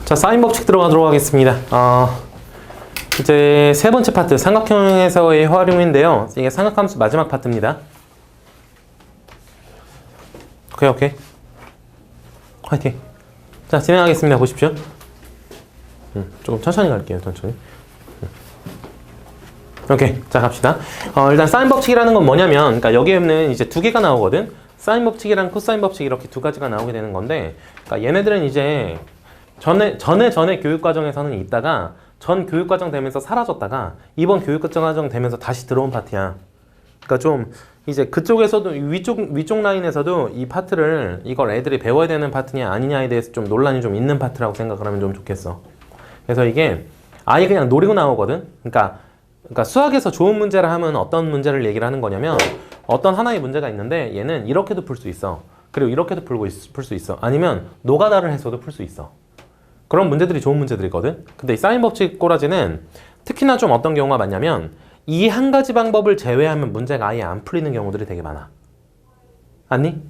자, 사인 법칙 들어가도록 하겠습니다. 이제 세 번째 파트, 삼각형에서의 활용인데요. 이게 삼각함수 마지막 파트입니다. 오케이. 화이팅. 자, 진행하겠습니다. 보십시오. 조금 천천히 갈게요. 천천히. 오케이. 자, 갑시다. 일단 사인 법칙이라는 건 뭐냐면, 그러니까 여기에는 이제 두 개가 나오거든. 사인 법칙이랑 코사인 법칙 이렇게 두 가지가 나오게 되는 건데, 그러니까 얘네들은 이제 전에 교육 과정에서는 있다가 전 교육 과정 되면서 사라졌다가 이번 교육 과정 되면서 다시 들어온 파트야. 그러니까 좀 이제 그쪽에서도 위쪽 라인에서도 이 파트를 이걸 애들이 배워야 되는 파트냐 아니냐에 대해서 좀 논란이 좀 있는 파트라고 생각을 하면 좀 좋겠어. 그래서 이게 아예 그냥 노리고 나오거든. 그러니까 수학에서 좋은 문제를 하면 어떤 문제를 얘기를 하는 거냐면 어떤 하나의 문제가 있는데 얘는 이렇게도 풀 수 있어. 그리고 이렇게도 풀 수 있어. 아니면 노가다를 해서도 풀 수 있어. 그런 문제들이 좋은 문제들이거든. 근데 이 사인 법칙 꼬라지는 특히나 좀 어떤 경우가 많냐면 이 한 가지 방법을 제외하면 문제가 아예 안 풀리는 경우들이 되게 많아. 아니?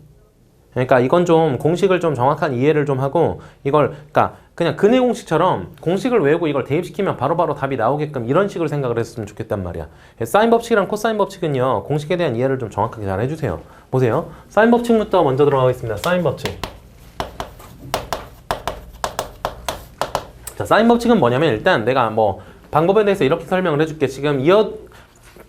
그러니까 이건 좀 공식을 좀 정확한 이해를 좀 하고 이걸 그러니까 그냥 근해 공식처럼 공식을 외우고 이걸 대입시키면 바로바로 답이 나오게끔 이런 식으로 생각을 했으면 좋겠단 말이야. 사인 법칙이랑 코사인 법칙은요. 공식에 대한 이해를 좀 정확하게 잘 해주세요. 보세요. 사인 법칙부터 먼저 들어가겠습니다. 사인 법칙. 자, 사인 법칙은 뭐냐면 일단 내가 뭐 방법에 대해서 이렇게 설명을 해줄게. 지금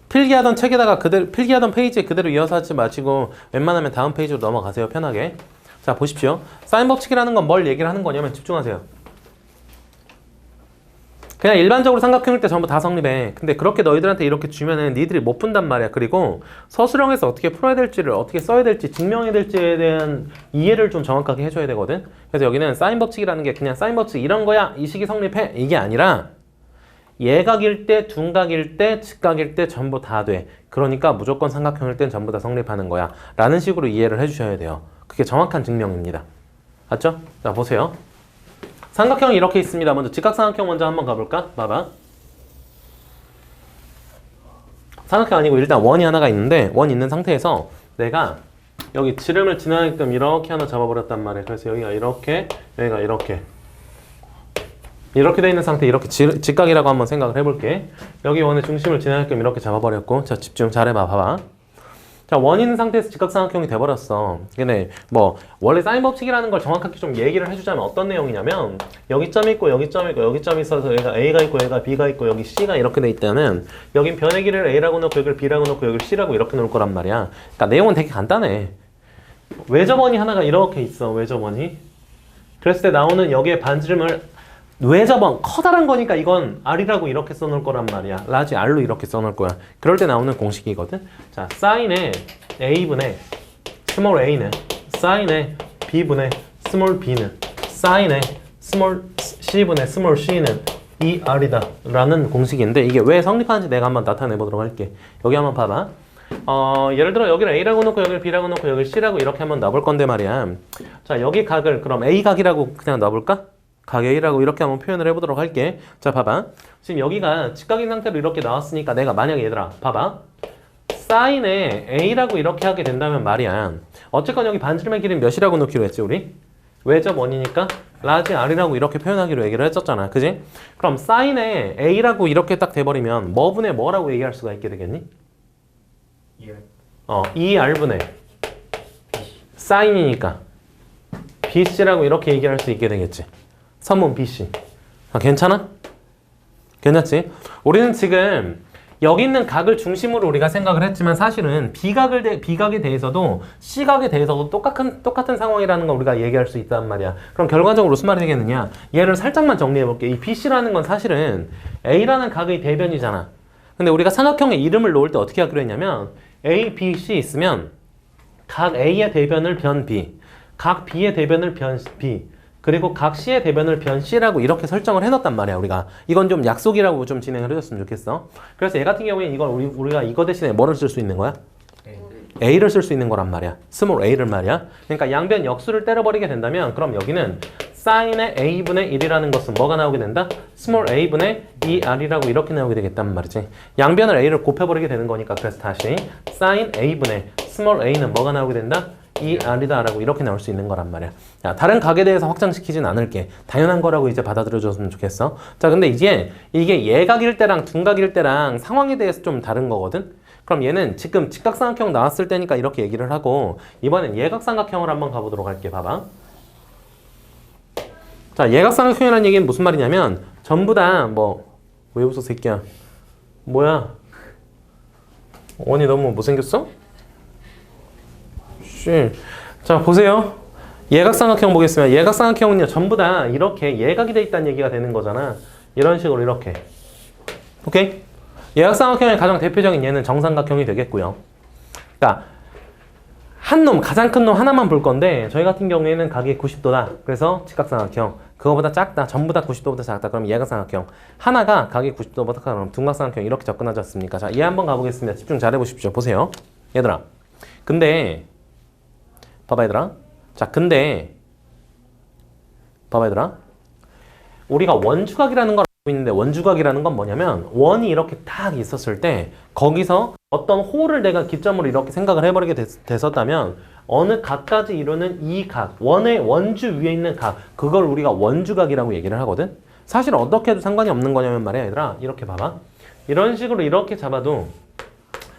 필기하던 책에다가 필기하던 페이지에 그대로 이어서 하지 마시고 웬만하면 다음 페이지로 넘어가세요. 편하게. 자, 보십시오. 사인 법칙이라는 건 뭘 얘기를 하는 거냐면 집중하세요. 그냥 일반적으로 삼각형일 때 전부 다 성립해. 근데 그렇게 너희들한테 이렇게 주면은 니들이 못 푼단 말이야. 그리고 서술형에서 어떻게 풀어야 될지를 어떻게 써야 될지 증명해야 될지에 대한 이해를 좀 정확하게 해줘야 되거든. 그래서 여기는 사인 법칙이라는 게 그냥 사인 법칙 이런 거야 이 식이 성립해 이게 아니라 예각일 때, 둔각일 때, 직각일 때 전부 다 돼. 그러니까 무조건 삼각형일 땐 전부 다 성립하는 거야 라는 식으로 이해를 해주셔야 돼요. 그게 정확한 증명입니다. 맞죠? 자, 보세요. 삼각형이 이렇게 있습니다. 먼저 직각삼각형 먼저 한번 가볼까? 봐봐. 삼각형 아니고 일단 원이 하나가 있는데 원 있는 상태에서 내가 여기 지름을 지나게끔 이렇게 하나 잡아버렸단 말이에요. 그래서 여기가 이렇게, 여기가 이렇게 돼 있는 상태 이렇게 직각이라고 한번 생각을 해볼게. 여기 원의 중심을 지나게끔 이렇게 잡아버렸고 자, 집중 잘해봐. 봐봐. 자, 원 있는 상태에서 직각삼각형이 돼버렸어. 근데 뭐 원래 사인 법칙이라는 걸 정확하게 좀 얘기를 해주자면 어떤 내용이냐면 여기 점이 있고 여기 점이 있고 여기 점이 있어서 여기가 A가 있고 여기가 B가 있고 여기 C가 이렇게 돼 있다면 여긴 변의 길이를 A라고 놓고 여기를 B라고 놓고 여기를 C라고 이렇게 놓을 거란 말이야. 그러니까 내용은 되게 간단해. 외접원이 하나가 이렇게 있어. 외접원이. 그랬을 때 나오는 여기에 반지름을 외접원 커다란 거니까 이건 R이라고 이렇게 써놓을 거란 말이야. 라지 R로 이렇게 써놓을 거야. 그럴 때 나오는 공식이거든. 자, 사인의 A분의 스몰 A는 사인의 B분의 스몰 B는 사인의 스몰 C분의 스몰 C는 이 R이다 라는 공식인데 이게 왜 성립하는지 내가 한번 나타내 보도록 할게. 여기 한번 봐봐. 예를 들어 여기를 A라고 놓고 여기를 B라고 놓고 여기를 C라고 이렇게 한번 놔볼 건데 말이야. 자, 여기 각을 그럼 A각이라고 그냥 놔볼까? 각 A라고 이렇게 한번 표현을 해보도록 할게. 자, 봐봐. 지금 여기가 직각인 상태로 이렇게 나왔으니까 내가 만약에 얘들아 봐봐. 사인에 A라고 이렇게 하게 된다면 말이야. 어쨌건 여기 반지름의 길이는 몇이라고 놓기로 했지 우리? 외접 원이니까 라지 R이라고 이렇게 표현하기로 얘기를 했었잖아. 그지? 그럼 사인에 A라고 이렇게 딱 돼버리면 뭐분의 뭐라고 얘기할 수가 있게 되겠니? 2R분의 사인이니까 BC라고 이렇게 얘기할 수 있게 되겠지. 선문 BC. 괜찮아? 괜찮지? 우리는 지금 여기 있는 각을 중심으로 우리가 생각을 했지만 사실은 B각에 대해서도 C각에 대해서도 똑같은 상황이라는 걸 우리가 얘기할 수 있단 말이야. 그럼 결과적으로 무슨 말이 되겠느냐? 얘를 살짝만 정리해 볼게. 이 BC라는 건 사실은 A라는 각의 대변이잖아. 근데 우리가 삼각형의 이름을 놓을 때 어떻게 하기로 했냐면 A, B, C 있으면 각 A의 대변을 변 B, 각 B의 대변을 변 B, 그리고 각 C의 대변을 변 C라고 이렇게 설정을 해놨단 말이야. 우리가 이건 좀 약속이라고 좀 진행을 해줬으면 좋겠어. 그래서 얘 같은 경우에는 이걸 우리가 이거 대신에 뭐를 쓸 수 있는 거야? A를 쓸 수 있는 거란 말이야. 스몰 A를 말이야. 그러니까 양변 역수를 때려버리게 된다면 그럼 여기는 사인의 A분의 1이라는 것은 뭐가 나오게 된다? 스몰 A분의 2R이라고 이렇게 나오게 되겠단 말이지. 양변을 A를 곱해버리게 되는 거니까 그래서 다시 사인 A분의 스몰 A는 뭐가 나오게 된다? 2R이다 라고 이렇게 나올 수 있는 거란 말이야. 자, 다른 각에 대해서 확장시키진 않을게. 당연한 거라고 이제 받아들여줬으면 좋겠어. 자, 근데 이제 이게 예각일 때랑 둔각일 때랑 상황에 대해서 좀 다른 거거든? 그럼 얘는 지금 직각삼각형 나왔을 때니까 이렇게 얘기를 하고, 이번엔 예각삼각형을 한번 가보도록 할게. 봐봐. 자, 예각삼각형이라는 얘기는 무슨 말이냐면 전부 다 왜 웃어 새끼야? 뭐야? 원이 너무 못생겼어? 씨. 자, 보세요. 예각삼각형 보겠습니다. 예각삼각형은요 전부 다 이렇게 예각이 돼 있다는 얘기가 되는 거잖아. 이런 식으로 이렇게. 오케이? 예각삼각형의 가장 대표적인 예는 정삼각형이 되겠고요. 그러니까 한 놈, 가장 큰 놈 하나만 볼 건데 저희 같은 경우에는 각이 90도다. 그래서 직각삼각형. 그거보다 작다. 전부 다 90도보다 작다. 그럼 예각삼각형. 하나가 각이 90도보다 크다. 그럼 둔각삼각형. 이렇게 접근하지 않습니까? 자, 얘 한번 가보겠습니다. 집중 잘 해보십시오. 보세요. 얘들아. 근데 봐봐 얘들아. 자, 근데 봐봐 얘들아. 우리가 원주각이라는 걸 알고 있는데 원주각이라는 건 뭐냐면 원이 이렇게 딱 있었을 때 거기서 어떤 호를 내가 기점으로 이렇게 생각을 해버리게 됐었다면 어느 각까지 이루는 이 각, 원의 원주 위에 있는 각, 그걸 우리가 원주각이라고 얘기를 하거든. 사실 어떻게 해도 상관이 없는 거냐면 말이야 얘들아. 이렇게 봐봐. 이런 식으로 이렇게 잡아도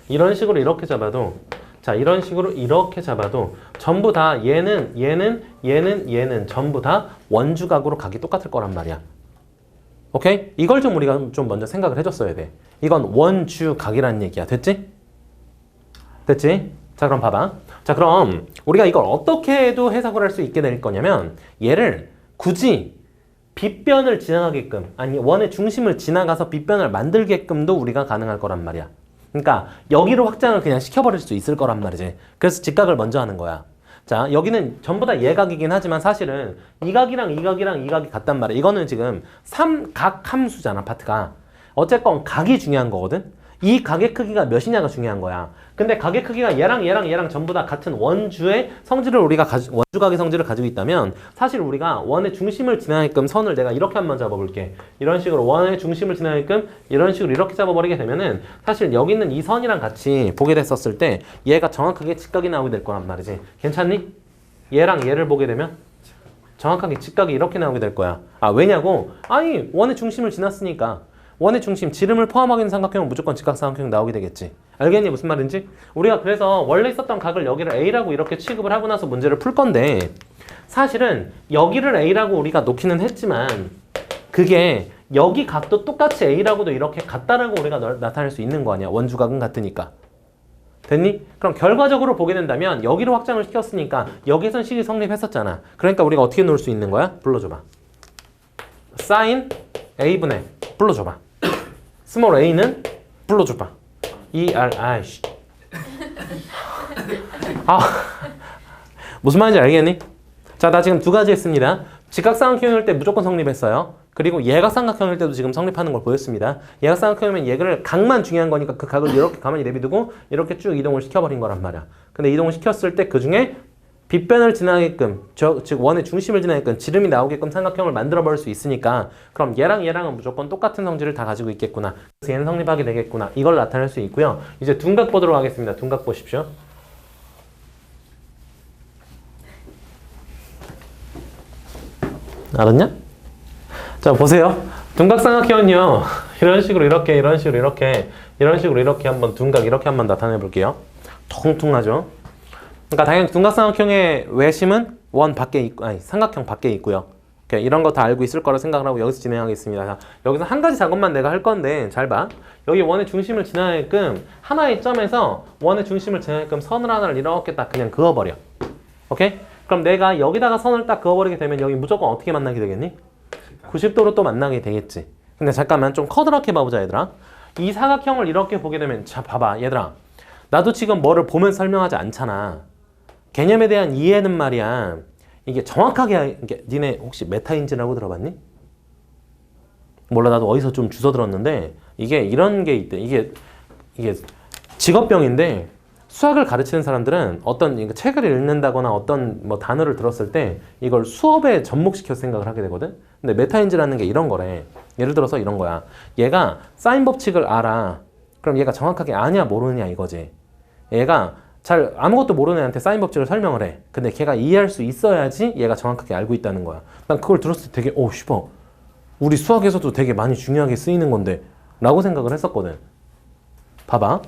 이런 식으로 이렇게 잡아도 자, 이런 식으로 이렇게 잡아도 전부 다 얘는 전부 다 원주각으로 각이 똑같을 거란 말이야. 오케이? 이걸 좀 우리가 좀 먼저 생각을 해줬어야 돼. 이건 원주각이라는 얘기야. 됐지? 됐지? 자, 그럼 봐봐. 자, 그럼 우리가 이걸 어떻게 해도 해석을 할 수 있게 될 거냐면 얘를 굳이 빗변을 지나가게끔 아니 원의 중심을 지나가서 빗변을 만들게끔도 우리가 가능할 거란 말이야. 그러니까 여기로 확장을 그냥 시켜버릴 수 있을 거란 말이지. 그래서 직각을 먼저 하는 거야. 자, 여기는 전부 다 예각이긴 하지만 사실은 이 각이랑 이 각이랑 이 각이 같단 말이야. 이거는 지금 삼각 함수잖아, 파트가. 어쨌건 각이 중요한 거거든. 이 각의 크기가 몇이냐가 중요한 거야. 근데 각의 크기가 얘랑 전부 다 같은 원주의 성질을 우리가 원주각의 성질을 가지고 있다면 사실 우리가 원의 중심을 지나게끔 선을 내가 이렇게 한번 잡아볼게. 이런 식으로 원의 중심을 지나게끔 이런 식으로 이렇게 잡아버리게 되면은 사실 여기 있는 이 선이랑 같이 보게 됐었을 때 얘가 정확하게 직각이 나오게 될 거란 말이지. 괜찮니? 얘랑 얘를 보게 되면 정확하게 직각이 이렇게 나오게 될 거야. 아, 왜냐고? 아니, 원의 중심을 지났으니까. 원의 중심, 지름을 포함하고 있는 삼각형은 무조건 직각삼각형 나오게 되겠지. 알겠니? 무슨 말인지? 우리가 그래서 원래 있었던 각을 여기를 A라고 이렇게 취급을 하고 나서 문제를 풀 건데 사실은 여기를 A라고 우리가 놓기는 했지만 그게 여기 각도 똑같이 A라고도 이렇게 같다라고 우리가 나타낼 수 있는 거 아니야. 원주각은 같으니까. 됐니? 그럼 결과적으로 보게 된다면 여기로 확장을 시켰으니까 여기선 식이 성립했었잖아. 그러니까 우리가 어떻게 놓을 수 있는 거야? 불러줘봐. 사인 A분의 불러줘봐. 스몰 a는 불러줘봐. 아이씨. 아, 무슨 말인지 알겠니? 자, 나 지금 두 가지 했습니다. 직각삼각형일 때 무조건 성립했어요. 그리고 예각삼각형일 때도 지금 성립하는 걸 보였습니다. 예각삼각형이면 얘를 각만 중요한 거니까 그 각을 이렇게 가만히 내비두고 이렇게 쭉 이동을 시켜버린 거란 말이야. 근데 이동을 시켰을 때 그 중에 빗변을 지나게끔 즉 원의 중심을 지나게끔 지름이 나오게끔 삼각형을 만들어 버릴 수 있으니까 그럼 얘랑은 무조건 똑같은 성질을 다 가지고 있겠구나. 그래서 얘는 성립하게 되겠구나. 이걸 나타낼 수 있고요. 이제 둔각 보도록 하겠습니다. 둔각 보십시오. 알았냐? 자, 보세요. 둔각삼각형은요. 이런 식으로 이렇게 한번 둔각 이렇게 한번 나타내 볼게요. 통통하죠? 그러니까 당연히 둔각삼각형의 외심은 원 밖에 있고, 아니 삼각형 밖에 있고요. 이런 거 다 알고 있을 거라 생각을 하고 여기서 진행하겠습니다. 자, 여기서 한 가지 작업만 내가 할 건데 잘 봐. 여기 원의 중심을 지나게끔 하나의 점에서 원의 중심을 지나게끔 선을 하나를 이렇게 딱 그냥 그어버려. 오케이? 그럼 내가 여기다가 선을 딱 그어버리게 되면 여기 무조건 어떻게 만나게 되겠니? 90도로 또 만나게 되겠지. 근데 잠깐만 좀 커다랗게 봐보자 얘들아. 이 사각형을 이렇게 보게 되면 자 봐봐 얘들아. 나도 지금 뭐를 보면 설명하지 않잖아. 개념에 대한 이해는 말이야. 이게 정확하게 니네 혹시 메타인지라고 들어봤니? 몰라 나도 어디서 좀 주워 들었는데 이게 이런 게 있대. 이게 직업병인데 수학을 가르치는 사람들은 어떤 책을 읽는다거나 어떤 뭐 단어를 들었을 때 이걸 수업에 접목시켜서 생각을 하게 되거든. 근데 메타인지라는 게 이런 거래. 예를 들어서 이런 거야. 얘가 사인 법칙을 알아. 그럼 얘가 정확하게 아냐 모르느냐 이거지. 얘가 잘 아무것도 모르는 애한테 사인 법칙을 설명을 해. 근데 걔가 이해할 수 있어야지 얘가 정확하게 알고 있다는 거야. 난 그걸 들었을 때 되게 슈퍼. 우리 수학에서도 되게 많이 중요하게 쓰이는 건데 라고 생각을 했었거든. 봐봐.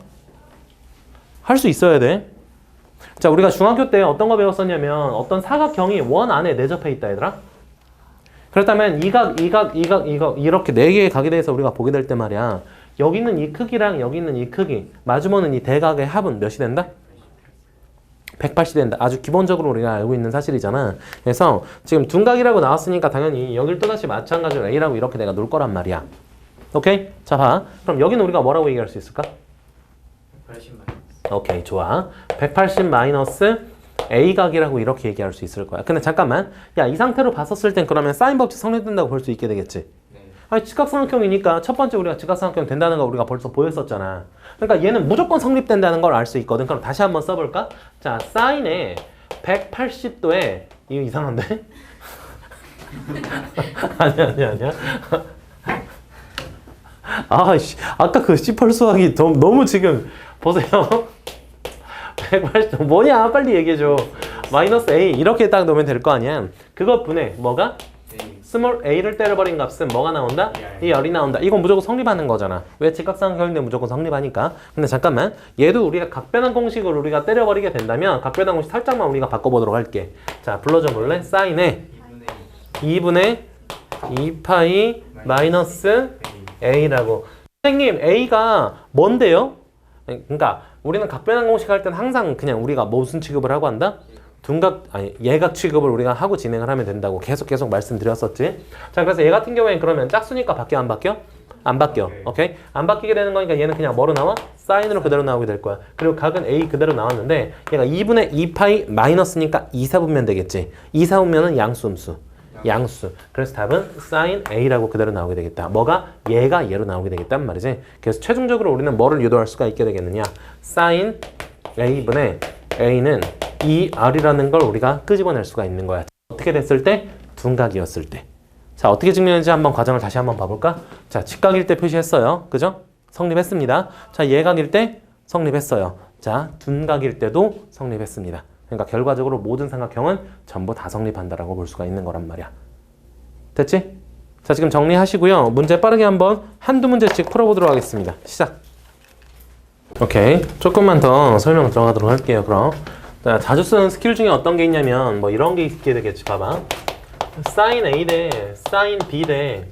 할 수 있어야 돼. 자, 우리가 중학교 때 어떤 거 배웠었냐면 어떤 사각형이 원 안에 내접해 있다 얘들아. 그렇다면 이각 이렇게 네 개의 각에 대해서 우리가 보게 될 때 말이야. 여기 있는 이 크기랑 여기 있는 이 크기 마주보는 이 대각의 합은 몇이 된다? 180이 된다. 아주 기본적으로 우리가 알고 있는 사실이잖아. 그래서 지금 둔각이라고 나왔으니까 당연히 여길 또다시 마찬가지로 A라고 이렇게 내가 놓을 거란 말이야. 오케이? 자, 봐. 그럼 여기는 우리가 뭐라고 얘기할 수 있을까? 180 오케이, 좋아. 180 마이너스 A각이라고 이렇게 얘기할 수 있을 거야. 근데 잠깐만. 야, 이 상태로 봤었을 땐 그러면 사인 법칙 성립된다고 볼 수 있게 되겠지? 네. 아니, 직각삼각형이니까 첫 번째 우리가 직각삼각형 된다는 거 우리가 벌써 보였었잖아. 그러니까 얘는 무조건 성립된다는 걸 알 수 있거든. 그럼 다시 한번 써볼까? 자, 사인에 180도에 이거 이상한데? 아니야. 아씨, 아까 그 C8 수학이 너무 지금 보세요. 180도 뭐냐? 빨리 얘기해줘. 마이너스 A 이렇게 딱 넣으면 될 거 아니야. 그것 분해 뭐가? 스몰 a를 때려버린 값은 뭐가 나온다? 이 열이 나온다. 이건 무조건 성립하는 거잖아. 왜? 직각삼각형인데 무조건 성립하니까. 근데 잠깐만, 얘도 우리가 각변환 공식을 우리가 때려버리게 된다면 각변환 공식 살짝만 우리가 바꿔보도록 할게. 자, 불러줘 볼래? 사인에 2분의 2파이 마이너스 a라고. 선생님, a가 뭔데요? 그러니까 우리는 각변환 공식 할 땐 항상 그냥 우리가 무슨 취급을 하고 한다? 예각 취급을 우리가 하고 진행을 하면 된다고 계속 말씀드렸었지. 자, 그래서 얘 같은 경우에는 그러면 짝수니까 바뀌어 안 바뀌어? 안 바뀌어. 오케이? 안 바뀌게 되는 거니까 얘는 그냥 뭐로 나와? 사인으로 그대로 나오게 될 거야. 그리고 각은 A 그대로 나왔는데 얘가 2분의 2파이 마이너스니까 2사분면 되겠지. 2사분면은 양수. 그래서 답은 sin A라고 그대로 나오게 되겠다. 뭐가? 얘가 얘로 나오게 되겠단 말이지. 그래서 최종적으로 우리는 뭐를 유도할 수가 있게 되겠느냐? sin A분의 A는 2R이라는 걸 우리가 끄집어낼 수가 있는 거야. 어떻게 됐을 때? 둔각이었을 때. 자, 어떻게 증명했는지 한번 과정을 다시 한번 봐볼까? 자, 직각일 때 표시했어요. 그죠? 성립했습니다. 자, 예각일 때 성립했어요. 자, 둔각일 때도 성립했습니다. 그러니까 결과적으로 모든 삼각형은 전부 다 성립한다라고 볼 수가 있는 거란 말이야. 됐지? 자, 지금 정리하시고요. 문제 빠르게 한번 한두 문제씩 풀어보도록 하겠습니다. 시작! 오케이. 조금만 더 설명 들어가도록 할게요, 그럼. 자, 자주 쓰는 스킬 중에 어떤 게 있냐면 뭐 이런 게 있게 되겠지. 봐봐. sin A 대 sin B 대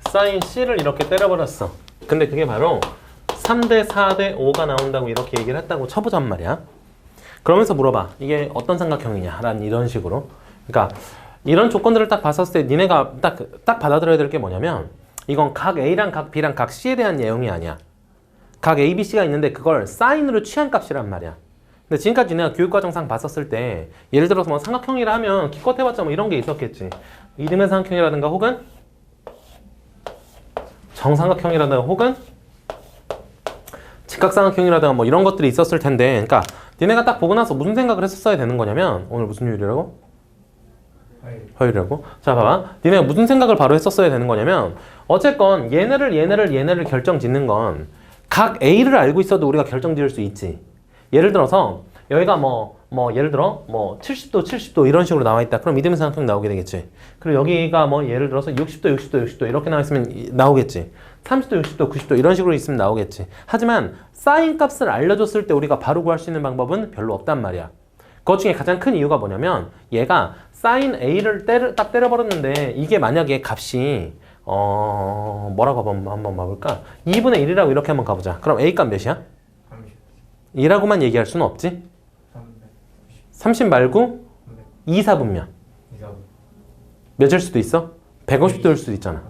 sin C를 이렇게 때려버렸어. 근데 그게 바로 3대 4대 5가 나온다고 이렇게 얘기를 했다고 쳐보잔 말이야. 그러면서 물어봐. 이게 어떤 삼각형이냐? 라는 이런 식으로. 그러니까 이런 조건들을 딱 봤었을 때 니네가 딱 받아들여야 될 게 뭐냐면 이건 각 A랑 각 B랑 각 C에 대한 내용이 아니야. 각 A, B, C가 있는데 그걸 사인으로 취한 값이란 말이야. 근데 지금까지 내가 교육과정상 봤었을 때 예를 들어서 뭐 삼각형이라 하면 기껏 해봤자 뭐 이런 게 있었겠지. 이름의 삼각형이라든가 혹은 정삼각형이라든가 혹은 직각삼각형이라든가 뭐 이런 것들이 있었을 텐데, 그러니까 니네가 딱 보고 나서 무슨 생각을 했었어야 되는 거냐면 오늘 무슨 요일이라고? 화요일이라고? 자, 봐봐. 니네가 무슨 생각을 바로 했었어야 되는 거냐면 어쨌건 얘네를 결정 짓는 건 각 A를 알고 있어도 우리가 결정 지을 수 있지. 예를 들어서 여기가 예를 들어 70도 이런 식으로 나와 있다. 그럼 이등변 삼각형 나오게 되겠지. 그리고 여기가 예를 들어서 60도 이렇게 나와 있으면 나오겠지. 30도, 60도, 90도 이런 식으로 있으면 나오겠지. 하지만 사인 값을 알려줬을 때 우리가 바로 구할 수 있는 방법은 별로 없단 말이야. 그것 중에 가장 큰 이유가 뭐냐면 얘가 사인 A를 딱 때려버렸는데 이게 만약에 값이 뭐라고 한번 봐볼까? 2분의 1이라고 이렇게 한번 가보자. 그럼 A 값 몇이야? 2라고만 얘기할 수는 없지? 30 말고 2사분면 몇일 수도 있어? 150도일 수도 있잖아.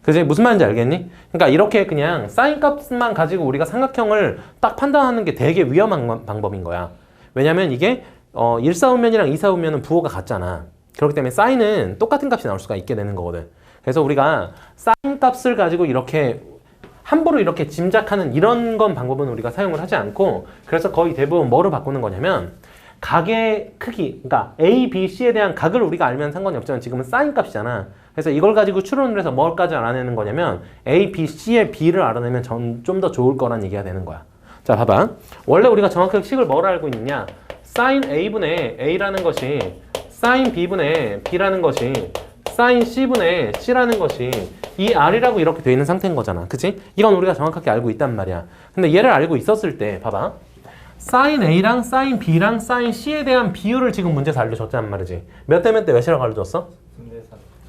그지? 무슨 말인지 알겠니? 그러니까 이렇게 그냥 사인 값만 가지고 우리가 삼각형을 딱 판단하는 게 되게 위험한 방법인 거야. 왜냐면 이게 1사분면이랑 2사분면은 부호가 같잖아. 그렇기 때문에 사인은 똑같은 값이 나올 수가 있게 되는 거거든. 그래서 우리가 사인 값을 가지고 이렇게 함부로 이렇게 짐작하는 이런 방법은 우리가 사용을 하지 않고, 그래서 거의 대부분 뭐로 바꾸는 거냐면 각의 크기, 그러니까 A, B, C에 대한 각을 우리가 알면 상관이 없지만 지금은 사인 값이잖아. 그래서 이걸 가지고 추론을 해서 뭘까지 알아내는 거냐면 A, B, C의 B를 알아내면 좀 더 좋을 거란 얘기가 되는 거야. 자, 봐봐. 원래 우리가 정확하게 식을 뭐로 알고 있느냐? sin A분의 A라는 것이 sin B분의 B라는 것이 sin C분의 C라는 것이 이 R이라고 이렇게 되어 있는 상태인 거잖아. 그치? 이건 우리가 정확하게 알고 있단 말이야. 근데 얘를 알고 있었을 때 봐봐. sin A랑 sin B랑 sin C에 대한 비율을 지금 문제에서 알려줬단 말이지. 몇 대 몇이라고 알려줬어?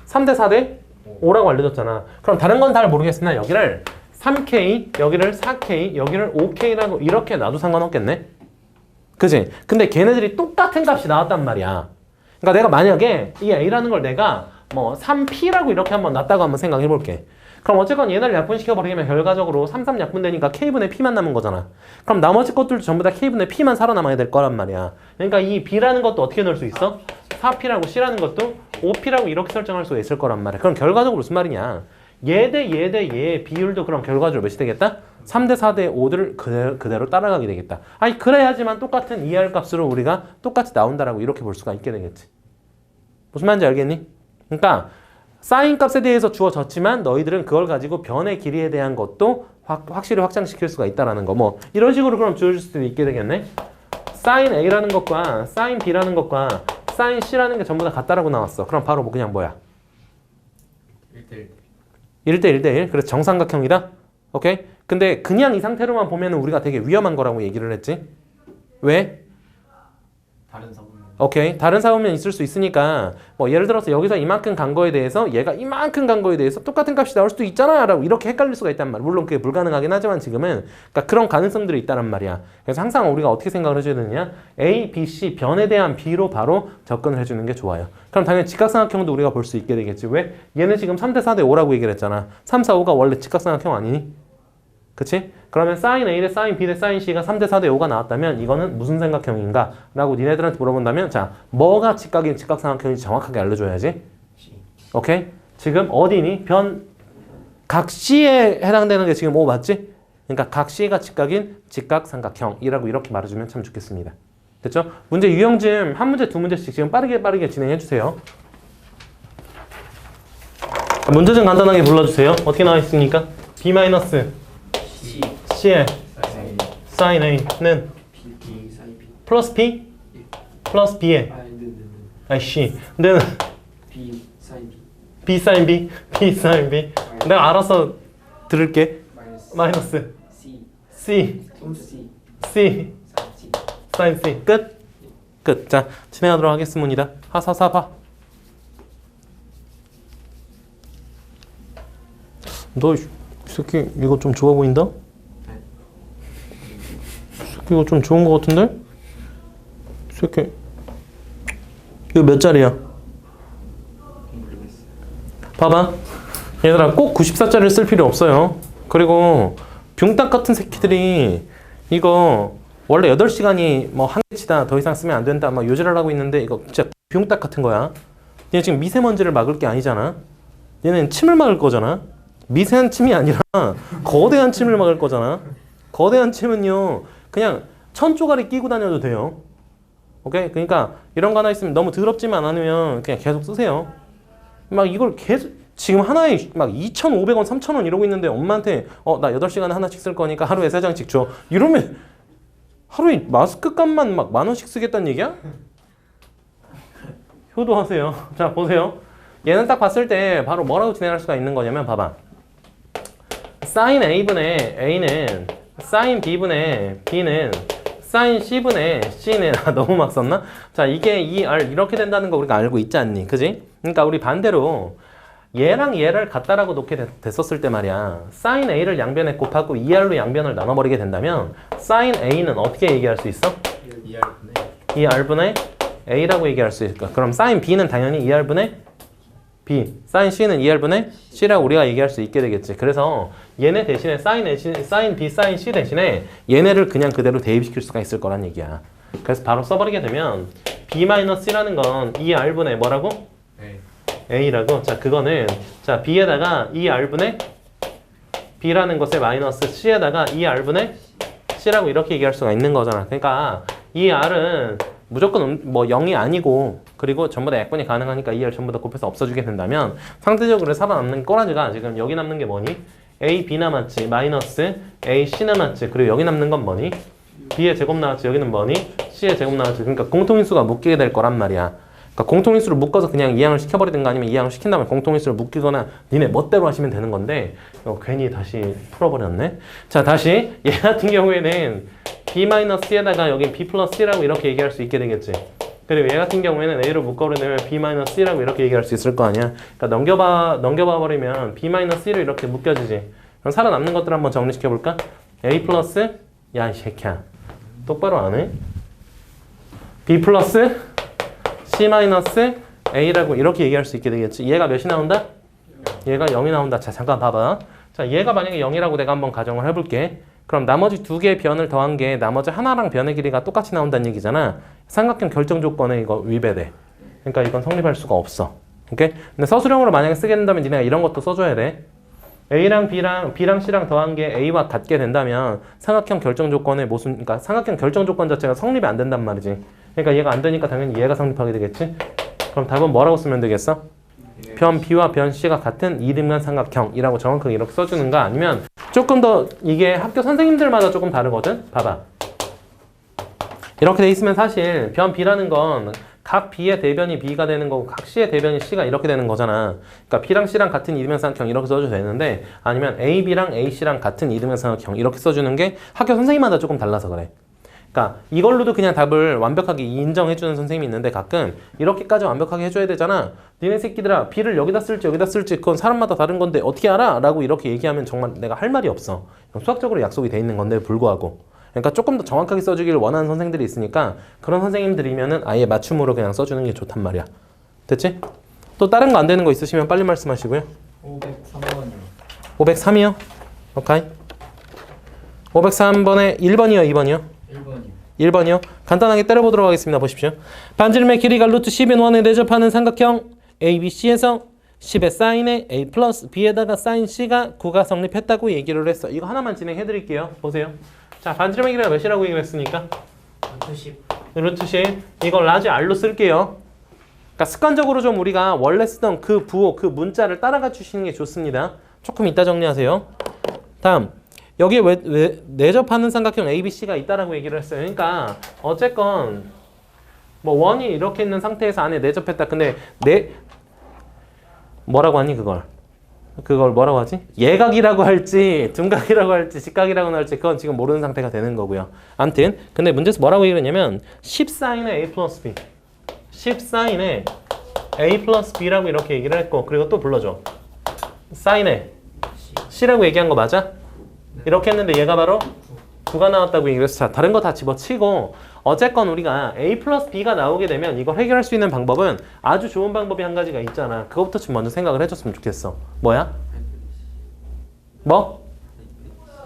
3대 4대 5라고 알려줬잖아. 그럼 다른 건 잘 모르겠으나 여기를 3K, 여기를 4K, 여기를 5K라고 이렇게 놔도 상관없겠네? 그치? 근데 걔네들이 똑같은 값이 나왔단 말이야. 그러니까 내가 만약에 이 A라는 걸 내가 뭐 3P라고 이렇게 한번 놨다고 한번 생각해 볼게. 그럼 어쨌건 얘네를 약분시켜버리면 결과적으로 3, 약분되니까 K분의 P만 남은 거잖아. 그럼 나머지 것들도 전부 다 K분의 P만 살아남아야 될 거란 말이야. 그러니까 이 B라는 것도 어떻게 넣을 수 있어? 4P라고 C라는 것도 5P라고 이렇게 설정할 수가 있을 거란 말이야. 그럼 결과적으로 무슨 말이냐? 얘 대 얘 비율도 그럼 결과적으로 몇이 되겠다? 3대 4대 5를 그대로 따라가게 되겠다. 아니 그래야지만 똑같은 ER 값으로 우리가 똑같이 나온다라고 이렇게 볼 수가 있게 되겠지. 무슨 말인지 알겠니? 그러니까 사인 값에 대해서 주어졌지만 너희들은 그걸 가지고 변의 길이에 대한 것도 확실히 확장시킬 수가 있다라는 거. 뭐 이런 식으로 그럼 주어질 수도 있게 되겠네. 사인 A라는 것과 사인 B라는 것과 사인 C라는 게 전부 다 같다라고 나왔어. 그럼 바로 뭐 그냥 뭐야? 1대1. 1대1대1. 그래서 정삼각형이다. 오케이? 근데 그냥 이 상태로만 보면 우리가 되게 위험한 거라고 얘기를 했지. 왜? 다른 사분. 오케이. 다른 사분면 있을 수 있으니까 뭐 예를 들어서 여기서 이만큼 간 거에 대해서 얘가 이만큼 간 거에 대해서 똑같은 값이 나올 수도 있잖아 라고 이렇게 헷갈릴 수가 있단 말이야. 물론 그게 불가능하긴 하지만 지금은 그러니까 그런 가능성들이 있다는 말이야. 그래서 항상 우리가 어떻게 생각을 해줘야 되느냐? A, B, C 변에 대한 B로 바로 접근을 해주는 게 좋아요. 그럼 당연히 직각삼각형도 우리가 볼 수 있게 되겠지. 왜? 얘는 지금 3대 4대 5라고 얘기를 했잖아. 3, 4, 5가 원래 직각삼각형 아니니? 그치? 그러면 sin A 대 sin B 대 sin C가 3대 4대 5가 나왔다면 이거는 무슨 삼각형인가? 라고 니네들한테 물어본다면 자, 뭐가 직각인 직각삼각형인지 정확하게 알려줘야지. 오케이? 지금 어디니? 각 C에 해당되는 게 지금 O 맞지? 그러니까 각 C가 직각인 직각삼각형이라고 이렇게 말해주면 참 좋겠습니다. 됐죠? 문제 유형 좀 한 문제 두 문제씩 지금 빠르게 진행해 주세요. 문제 좀 간단하게 불러주세요. 어떻게 나와 있습니까? B 마이너스 C. C의 사인 sin A는 B 사인 B. 플러스 P 플러스 B의 C 근데 B 사인 B. B sin B B sin B 내가 알아서 들을게. 마이너스 C. C C. C 사인 C. sin C 끝. 자 진행하도록 하겠습니다. 하사사파 너 이 새끼 이거 좀 좋아 보인다? 이 새끼 이거 좀 좋은 거 같은데? 이 새끼 이거 몇 짜리야? 모르겠어요. 봐봐 얘들아 꼭 94짜리를 쓸 필요 없어요. 그리고 붕딱 같은 새끼들이 이거 원래 8시간이 뭐 한 개치다 더 이상 쓰면 안 된다 막 요지를 하고 있는데 이거 진짜 붕딱 같은 거야. 얘 지금 미세먼지를 막을 게 아니잖아. 얘는 침을 막을 거잖아. 미세한 침이 아니라 거대한 침을 막을 거잖아. 거대한 침은요 그냥 1000조각이 끼고 다녀도 돼요. 오케이? 그러니까 이런 거 하나 있으면 너무 더럽지만 않으면 그냥 계속 쓰세요. 막 이걸 계속 지금 하나에 막 2,500원, 3,000원 이러고 있는데 엄마한테 나 8시간에 하나씩 쓸 거니까 하루에 3장씩 줘. 이러면 하루에 마스크 값만 막 10,000원씩 쓰겠다는 얘기야? 효도하세요. 자 보세요. 얘는 딱 봤을 때 바로 뭐라고 진행할 수가 있는 거냐면 봐봐. sin A분의 A는 sin B분의 B는 sin C분의 C는 너무 막 썼나? 자 이게 이 R 이렇게 된다는 거 우리가 알고 있지 않니? 그지? 그러니까 우리 반대로 얘랑 얘를 같다라고 놓게 됐었을 때 말이야. sin A를 양변에 곱하고 2R로 양변을 나눠버리게 된다면 sin A는 어떻게 얘기할 수 있어? 2R분의 A라고 얘기할 수 있을까? 그럼 sin B는 당연히 2R분의 B, sin C는 2R분의 C라고 우리가 얘기할 수 있게 되겠지. 그래서 얘네 대신에 sin B, sin C 대신에 얘네를 그냥 그대로 대입시킬 수가 있을 거란 얘기야. 그래서 바로 써버리게 되면 B-C라는 건 2R분의 뭐라고? A라고. 자 그거는 자 B에다가 2R분의 B라는 것에 마이너스 C에다가 2R분의 C라고 이렇게 얘기할 수가 있는 거잖아. 그러니까 이 R은 무조건 뭐 0이 아니고 그리고 전부 다 약분이 가능하니까 2R 전부 다 곱해서 없어지게 된다면 상대적으로 살아남는 꼬라지가 지금 여기 남는 게 뭐니? A, B 남았지. 마이너스 A, C 남았지. 그리고 여기 남는 건 뭐니? B의 제곱 나왔지. 여기는 뭐니? C의 제곱 나왔지. 그러니까 공통인수가 묶이게 될 거란 말이야. 그러니까 공통인수를 묶어서 그냥 이항을 시켜버리든가 아니면 이항을 시킨 다음에 공통인수를 묶이거나 니네 멋대로 하시면 되는 건데 괜히 다시 풀어버렸네. 자, 다시 얘 같은 경우에는 B-C에다가 여기 B 플러스 C라고 이렇게 얘기할 수 있게 되겠지. 그리고 얘 같은 경우에는 A로 묶어버리면 B-C라고 이렇게 얘기할 수 있을 거 아니야. 그러니까 넘겨봐 버리면 B-C로 이렇게 묶여지지. 그럼 살아남는 것들 한번 정리시켜볼까? A 플러스 야, 이 새끼야. 똑바로 안 해? B 플러스 C 마이너스 A라고 이렇게 얘기할 수 있게 되겠지. 얘가 몇이 나온다? 얘가 0이 나온다. 자, 잠깐 봐봐. 자, 얘가 만약에 0이라고 내가 한번 가정을 해볼게. 그럼 나머지 두 개의 변을 더한 게 나머지 하나랑 변의 길이가 똑같이 나온다는 얘기잖아. 삼각형 결정 조건에 이거 위배돼. 그러니까 이건 성립할 수가 없어. 오케이? 근데 서술형으로 만약에 쓰게 된다면 니네가 이런 것도 써줘야 돼. A랑 B랑 C랑 더한 게 A와 같게 된다면 삼각형 결정 조건의 모순, 그러니까 삼각형 결정 조건 자체가 성립이 안 된단 말이지. 그러니까 얘가 안 되니까 당연히 얘가 성립하게 되겠지. 그럼 답은 뭐라고 쓰면 되겠어? 변 B와 변 C가 같은 이등변 삼각형이라고 정확하게 이렇게 써주는가? 아니면 조금 더 이게 학교 선생님들마다 조금 다르거든? 봐봐. 이렇게 돼 있으면 사실 변 B라는 건 각 B의 대변이 B가 되는 거고 각 C의 대변이 C가 이렇게 되는 거잖아. 그러니까 B랑 C랑 같은 이등변 삼각형 이렇게 써줘도 되는데 아니면 A, B랑 A, C랑 같은 이등변 삼각형 이렇게 써주는 게 학교 선생님마다 조금 달라서 그래. 그러니까 이걸로도 그냥 답을 완벽하게 인정해주는 선생님이 있는데 가끔 이렇게까지 완벽하게 해줘야 되잖아. 니네 새끼들아 B를 여기다 쓸지 그건 사람마다 다른 건데 어떻게 알아? 라고 이렇게 얘기하면 정말 내가 할 말이 없어. 수학적으로 약속이 돼 있는 건데 불구하고. 그러니까 조금 더 정확하게 써주기를 원하는 선생들이 있으니까 그런 선생님들이면은 아예 맞춤으로 그냥 써주는 게 좋단 말이야. 됐지? 또 다른 거 안 되는 거 있으시면 빨리 말씀하시고요. 503번이요. 503이요? 오케이. 503번에 1번이요, 2번이요? 1번이요. 1번이요? 간단하게 때려보도록 하겠습니다. 보십시오. 반지름의 길이가 루트 10인 원에 대접하는 삼각형 ABC에서 10의 사인에 A 플러스 B에다가 사인 C가 9가 성립했다고 얘기를 했어. 이거 하나만 진행해드릴게요. 보세요. 자, 반지름의 길이가 몇이라고 얘기를 했으니까? 루트 10. 이걸 라지 R로 쓸게요. 그러니까 습관적으로 좀 우리가 원래 쓰던 그 부호, 그 문자를 따라가 주시는 게 좋습니다. 조금 이따 정리하세요. 다음. 여기에 왜 내접하는 삼각형 ABC가 있다라고 얘기를 했어요. 그러니까 어쨌건 뭐 원이 이렇게 있는 상태에서 안에 내접했다. 근데 뭐라고 하니 그걸 뭐라고 하지? 예각이라고 할지 둔각이라고 할지 직각이라고 할지 그건 지금 모르는 상태가 되는 거고요. 아무튼 근데 문제에서 뭐라고 얘기를 했냐면 10 사인의 A 플러스 B 10 사인의 A 플러스 B라고 이렇게 얘기를 했고 그리고 또 불러줘. 사인의 C라고 얘기한 거 맞아? 이렇게 했는데 얘가 바로 9가 나왔다고 얘기를 했어. 자, 다른 거 다 집어치고 어쨌건 우리가 A 플러스 B가 나오게 되면 이걸 해결할 수 있는 방법은 아주 좋은 방법이 한 가지가 있잖아. 그거부터 좀 먼저 생각을 해줬으면 좋겠어. 뭐야? 뭐?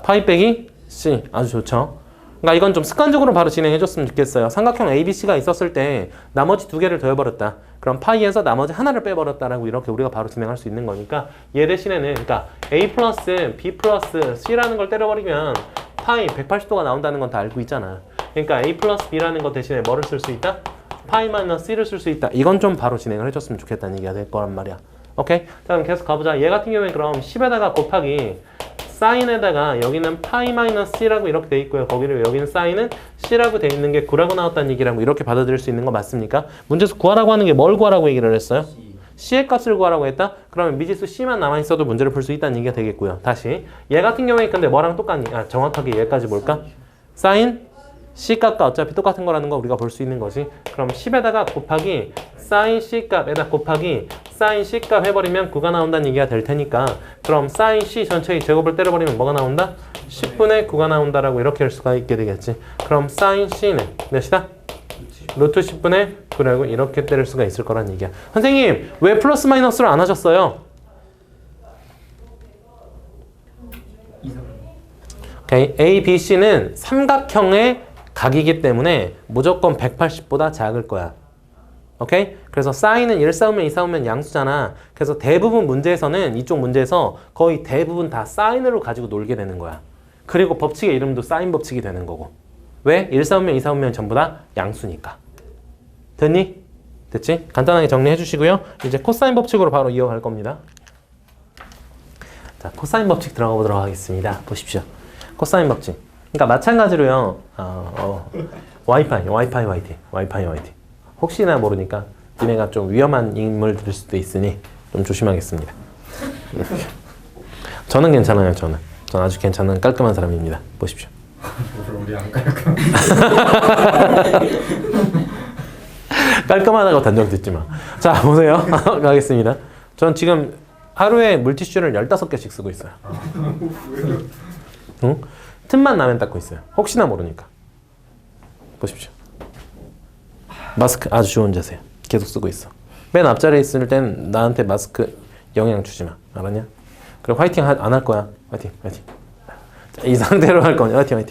파이 빼기 C. 아주 좋죠. 그러니까 이건 좀 습관적으로 바로 진행해줬으면 좋겠어요. 삼각형 ABC가 있었을 때 나머지 두 개를 더해버렸다. 그럼 파이에서 나머지 하나를 빼버렸다라고 이렇게 우리가 바로 진행할 수 있는 거니까 얘 대신에는 그러니까 A 플러스 B 플러스 C라는 걸 때려버리면 파이 180도가 나온다는 건 다 알고 있잖아. 그러니까 A 플러스 B라는 거 대신에 뭐를 쓸 수 있다? 파이 마이너스 C를 쓸 수 있다. 이건 좀 바로 진행을 해줬으면 좋겠다는 얘기가 될 거란 말이야. 오케이? 자, 그럼 계속 가보자. 얘 같은 경우에 그럼 10에다가 곱하기 사인에다가 여기는 파이 마이너스 C라고 이렇게 돼 있고요. 거기를 여기는 사인은 C라고 돼 있는 게 9라고 나왔다는 얘기라고 이렇게 받아들일 수 있는 거 맞습니까? 문제에서 구하라고 하는 게 뭘 구하라고 얘기를 했어요? C의 값을 구하라고 했다? 그러면 미지수 C만 남아있어도 문제를 풀 수 있다는 얘기가 되겠고요. 다시 얘 같은 경우에 근데 뭐랑 똑같니? 정확하게 얘까지 볼까? 사인 C 값과 어차피 똑같은 거라는 거 우리가 볼 수 있는 거지. 그럼 10에다가 곱하기 사인 C 값에다 곱하기 사인 C 값 해버리면 9가 나온다는 얘기가 될 테니까 그럼 사인 C 전체의 제곱을 때려버리면 뭐가 나온다? 10분의 9가 나온다라고 이렇게 할 수가 있게 되겠지. 그럼 사인 C는 몇이다? 루트 10분의 9라고 이렇게 때릴 수가 있을 거란 얘기야. 선생님 왜 플러스 마이너스를 안 하셨어요? 오케이. A, B, C는 삼각형의 각이기 때문에 무조건 180보다 작을 거야. 오케이? 그래서 사인은 1 쌓으면 2 쌓으면 양수잖아. 그래서 대부분 문제에서는 이쪽 문제에서 거의 대부분 다 사인으로 가지고 놀게 되는 거야. 그리고 법칙의 이름도 사인 법칙이 되는 거고. 왜? 1 쌓으면 2 쌓으면 전부 다 양수니까. 됐니? 됐지? 간단하게 정리해 주시고요. 이제 코사인 법칙으로 바로 이어갈 겁니다. 자, 코사인 법칙 들어가 보도록 하겠습니다. 보십시오. 코사인 법칙. 그러니까 마찬가지로요. 와이파이. 혹시나 모르니까 니네가 좀 위험한 인물들일 수도 있으니 좀 조심하겠습니다. 저는 괜찮아요. 저는 아주 괜찮은 깔끔한 사람입니다. 보십시오. 우리 안 깔끔. 깔끔하다고 단정 짓지 마. 자, 보세요. 가겠습니다. 전 지금 하루에 물티슈를 15개씩 쓰고 있어요. 응? 틈만 나면 닦고 있어요. 혹시나 모르니까. 보십시오. 마스크 아주 좋은 자세요. 계속 쓰고 있어. 맨 앞자리에 있을 땐 나한테 마스크 영향 주지 마. 알았냐? 그리고 화이팅 안 할 거야. 화이팅. 자, 이 상태로 할 거냐. 화이팅.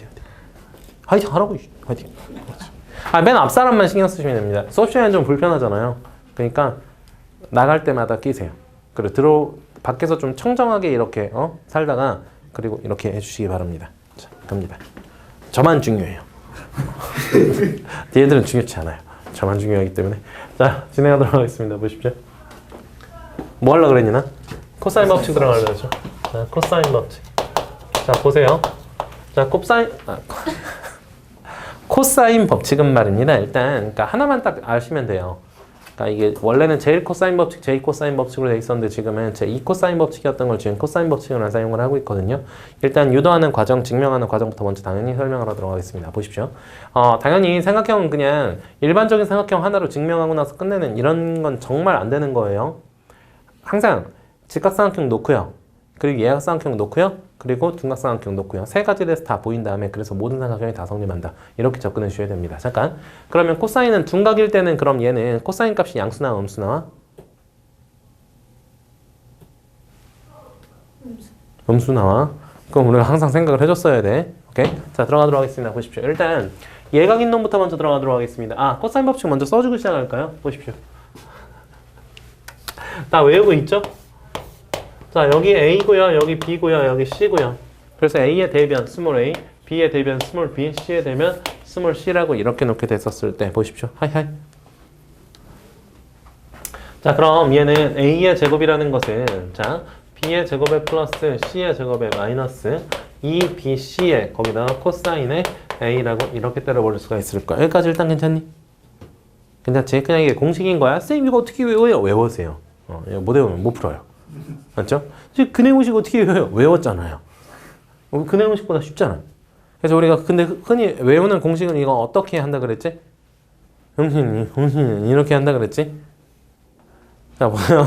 화이팅 하라고. 화이팅. 맨 앞 사람만 신경 쓰시면 됩니다. 수업 시간은 좀 불편하잖아요. 그러니까 나갈 때마다 끼세요. 그리고 밖에서 좀 청정하게 이렇게 살다가 그리고 이렇게 해주시기 바랍니다. 자, 갑니다. 저만 중요해요. 얘들은 중요치 않아요. 저만 중요하기 때문에. 자, 진행하도록 하겠습니다. 보십시오. 뭐 하려고 그랬니 나? 코사인 법칙 들어가려고 했죠. 자, 코사인 법칙. 자, 보세요. 자, 코사인 법칙은 말입니다. 일단 그러니까 하나만 딱 아시면 돼요. 그러니까 이게 원래는 제일 코사인 법칙, 제2 코사인 법칙으로 돼 있었는데 지금은 제2 코사인 법칙이었던 걸 지금 코사인 법칙으로 사용을 하고 있거든요. 일단 유도하는 과정, 증명하는 과정부터 먼저 당연히 설명하러 들어가겠습니다. 보십시오. 당연히 삼각형은 그냥 일반적인 삼각형 하나로 증명하고 나서 끝내는 이런 건 정말 안 되는 거예요. 항상 직각삼각형 놓고요. 그리고 예각삼각형 놓고요. 그리고 둔각삼각형 놓고요. 세 가지 대해서 다 보인 다음에 그래서 모든 삼각형이 다 성립한다. 이렇게 접근해 주셔야 됩니다. 잠깐. 그러면 코사인은 둔각일 때는 그럼 얘는 코사인 값이 양수 나와 음수 나와? 음수 나와. 그럼 우리가 항상 생각을 해줬어야 돼. 오케이? 자, 들어가도록 하겠습니다. 보십시오. 일단 예각인 놈부터 먼저 들어가도록 하겠습니다. 코사인 법칙 먼저 써주고 시작할까요? 보십시오. 다 외우고 있죠? 자, 여기 A고요, 여기 B고요, 여기 C고요. 그래서 A의 대변 스몰 a, B의 대변 스몰 b, C의 대변 스몰 c라고 이렇게 놓게 됐었을 때 보십시오. 하이하이. 자, 그럼 얘는 A의 제곱이라는 것은 자, B의 제곱에 플러스 C의 제곱에 마이너스 2BC의 거기다가 코사인의 A라고 이렇게 때려버릴 수가 있을 거야. 여기까지 일단 괜찮니? 괜찮지? 그냥 이게 공식인 거야. 쌤 이거 어떻게 외워요? 외우세요. 이거 못 외우면 못 풀어요. 맞죠? 지금 근해공식 어떻게 외워요? 외웠잖아요. 근해공식보다 쉽잖아. 그래서 우리가 근데 흔히 외우는 공식은 이거 어떻게 한다 그랬지? 흥신 이렇게 한다 그랬지? 자, 보세요.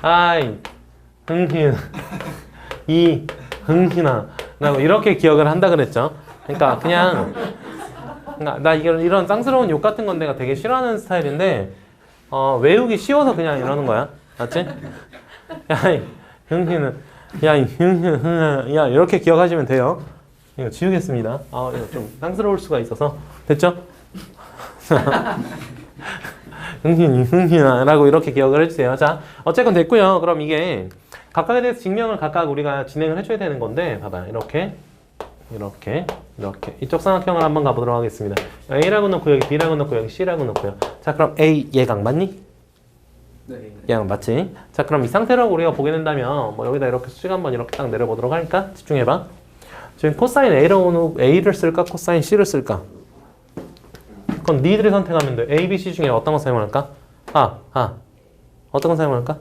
아이, 흥신, 이, 흥신아 라고 이렇게 기억을 한다 그랬죠? 그러니까 그냥 나 이런 쌍스러운 욕 같은 건 내가 되게 싫어하는 스타일인데 외우기 쉬워서 그냥 이러는 거야. 맞지? 야, 이 흥신은 야, 이렇게 기억하시면 돼요. 이거 지우겠습니다. 이거 좀 쌍스러울 수가 있어서. 됐죠? 흥신아라고 이렇게 기억을 해주세요. 자, 어쨌건 됐고요. 그럼 이게 각각에 대해서 증명을 각각 우리가 진행을 해줘야 되는 건데, 봐봐. 이렇게. 이쪽 삼각형을 한번 가보도록 하겠습니다. A라고 놓고 여기 B라고 놓고 여기 C라고 놓고요. 자, 그럼 A 예각 맞니? 네. 예각 맞지? 자, 그럼 이 상태로 우리가 보게 된다면 뭐 여기다 이렇게 수직 한번 이렇게 딱 내려보도록 할까? 집중해봐. 지금 코사인 A를 쓸까? 코사인 C를 쓸까? 그럼 니들이 선택하면 돼. A, B, C 중에 어떤 거 사용할까? 어떤 거 사용할까?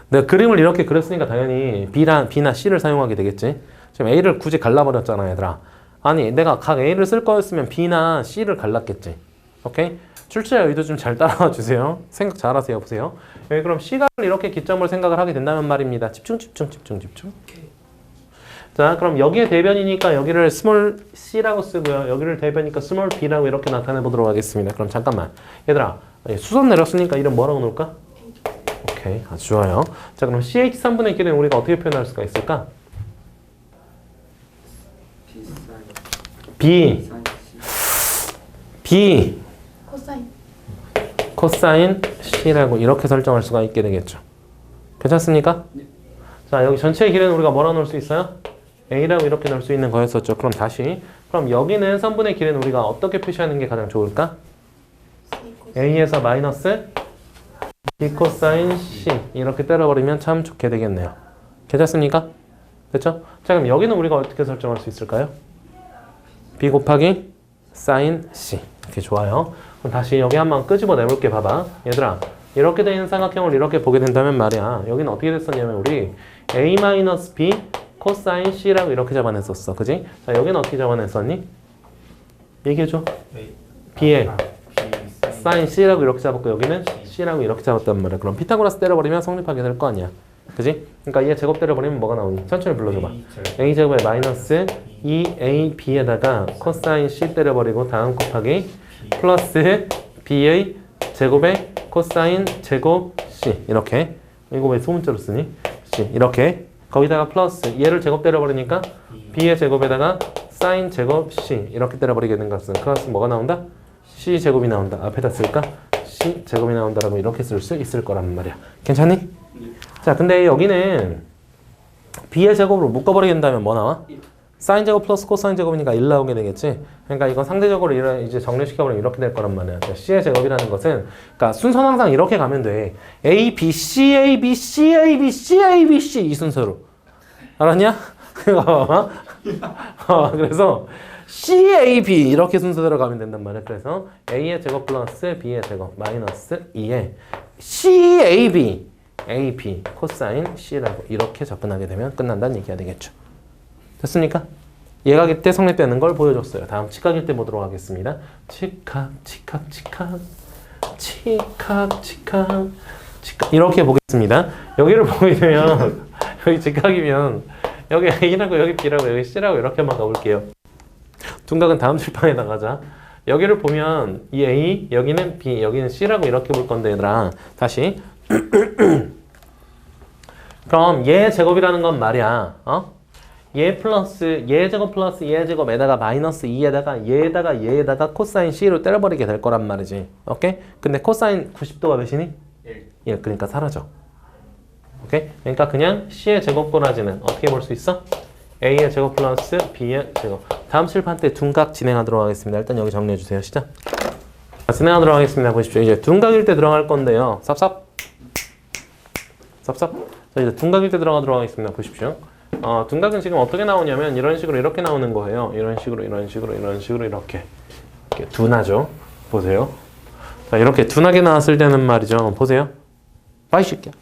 내가 그림을 이렇게 그렸으니까 당연히 B나 C를 사용하게 되겠지. 지금 A를 굳이 갈라버렸잖아, 얘들아. 아니, 내가 각 A를 쓸 거였으면 B나 C를 갈랐겠지. 오케이? 출제자 의도 좀 잘 따라와 주세요. 생각 잘 하세요. 보세요. 여기 그럼 C가 이렇게 기점을 생각을 하게 된다면 말입니다. 집중. 자, 그럼 여기에 대변이니까 여기를 스몰 c라고 쓰고요. 여기를 대변이니까 스몰 b라고 이렇게 나타내 보도록 하겠습니다. 그럼 잠깐만. 얘들아, 수선 내렸으니까 이름 뭐라고 놓을까? 오케이, 아주 좋아요. 자, 그럼 ch 3분의 길은 우리가 어떻게 표현할 수가 있을까? b 코사인 c라고 이렇게 설정할 수가 있게 되겠죠. 괜찮습니까? 자, 여기 전체의 길은 우리가 뭐라고 놓을 수 있어요? A라고 이렇게 넣을 수 있는 거였었죠. 그럼 다시. 그럼 여기는 선분의 길은 우리가 어떻게 표시하는 게 가장 좋을까? A에서 마이너스 B 코사인 C 이렇게 때려버리면 참 좋게 되겠네요. 괜찮습니까? 됐죠? 자, 그럼 여기는 우리가 어떻게 설정할 수 있을까요? B 곱하기 사인 C 이렇게 좋아요. 그럼 다시 여기 한번 끄집어 내볼게. 봐봐 얘들아, 이렇게 돼 있는 삼각형을 이렇게 보게 된다면 말이야, 여기는 어떻게 됐었냐면 우리 A-B 코사인 C라고 이렇게 잡아냈었어. 그지? 자, 여기는 어떻게 잡아냈었니? 얘기해줘. B에 사인 C라고 이렇게 잡았고 여기는 C라고 이렇게 잡았단 말이야. 그럼 피타고라스 때려버리면 성립하게 될 거 아니야. 그지? 그러니까 얘 제곱 때려버리면 뭐가 나오니? 천천히 불러줘봐. A제곱에 마이너스 2AB에다가 코사인 C 때려버리고 다음 곱하기 플러스 B의 제곱에 코사인 제곱 C 이렇게. 이거 왜 소문자로 쓰니? C 이렇게. 거기다가 플러스 얘를 제곱 때려버리니까 B의 제곱에다가 사인 제곱 C 이렇게 때려버리게 된 것은 그것은 뭐가 나온다? C 제곱이 나온다. 앞에다 쓸까? C 제곱이 나온다라고 이렇게 쓸 수 있을 거란 말이야. 괜찮니? 자, 근데 여기는 B의 제곱으로 묶어버리게 된다면 뭐 나와? 사인 제곱 플러스 코사인 제곱이니까 1 나오게 되겠지? 그러니까 이건 상대적으로 이제 정리시켜버리면 이렇게 될 거란 말이야. C의 제곱이라는 것은, 그러니까 순서는 항상 이렇게 가면 돼. A, B, C, A, B, C, A, B, C, A, B, C 이 순서로. 알았냐? 그거 봐봐. 그래서 C, A, B 이렇게 순서대로 가면 된단 말이야. 그래서 A의 제곱 플러스 B의 제곱 마이너스 2에 C, A, B A, B 코사인 C라고 이렇게 접근하게 되면 끝난다는 얘기가 되겠죠. 됐습니까? 예각일 때 성립되는 걸 보여줬어요. 다음 직각일 때 보도록 하겠습니다. 직각 이렇게 보겠습니다. 여기를 보게 되면 여기 직각이면 여기 A라고 여기 B라고 여기 C라고 이렇게만 가볼게요. 둔각은 다음 칠판에 나가자. 여기를 보면 이 A, 여기는 B, 여기는 C라고 이렇게 볼 건데 얘들아 다시 그럼 얘 제곱이라는 건 말이야. 얘 플러스 얘 제곱 플러스 얘 제곱에다가 마이너스 2에다가 얘에다가 코사인 C로 때려버리게 될 거란 말이지. 오케이? 근데 코사인 90도가 몇이니? 1. 그러니까 사라져. 오케이? 그러니까 그냥 C의 제곱 꼬라지는 어떻게 볼 수 있어? A의 제곱 플러스 B의 제곱. 다음 칠판 때 둔각 진행하도록 하겠습니다. 일단 여기 정리해 주세요. 시작. 진행하도록 하겠습니다. 보십시오. 이제 둔각일 때 들어갈 건데요. 쌉쌉. 자, 이제 둔각일 때 들어가도록 하겠습니다. 보십시오. 둔각은 지금 어떻게 나오냐면 이런 식으로 이렇게 나오는 거예요. 이런 식으로 이렇게 둔하죠. 보세요. 자, 이렇게 둔하게 나왔을 때는 말이죠. 보세요. 빠이 새끼야.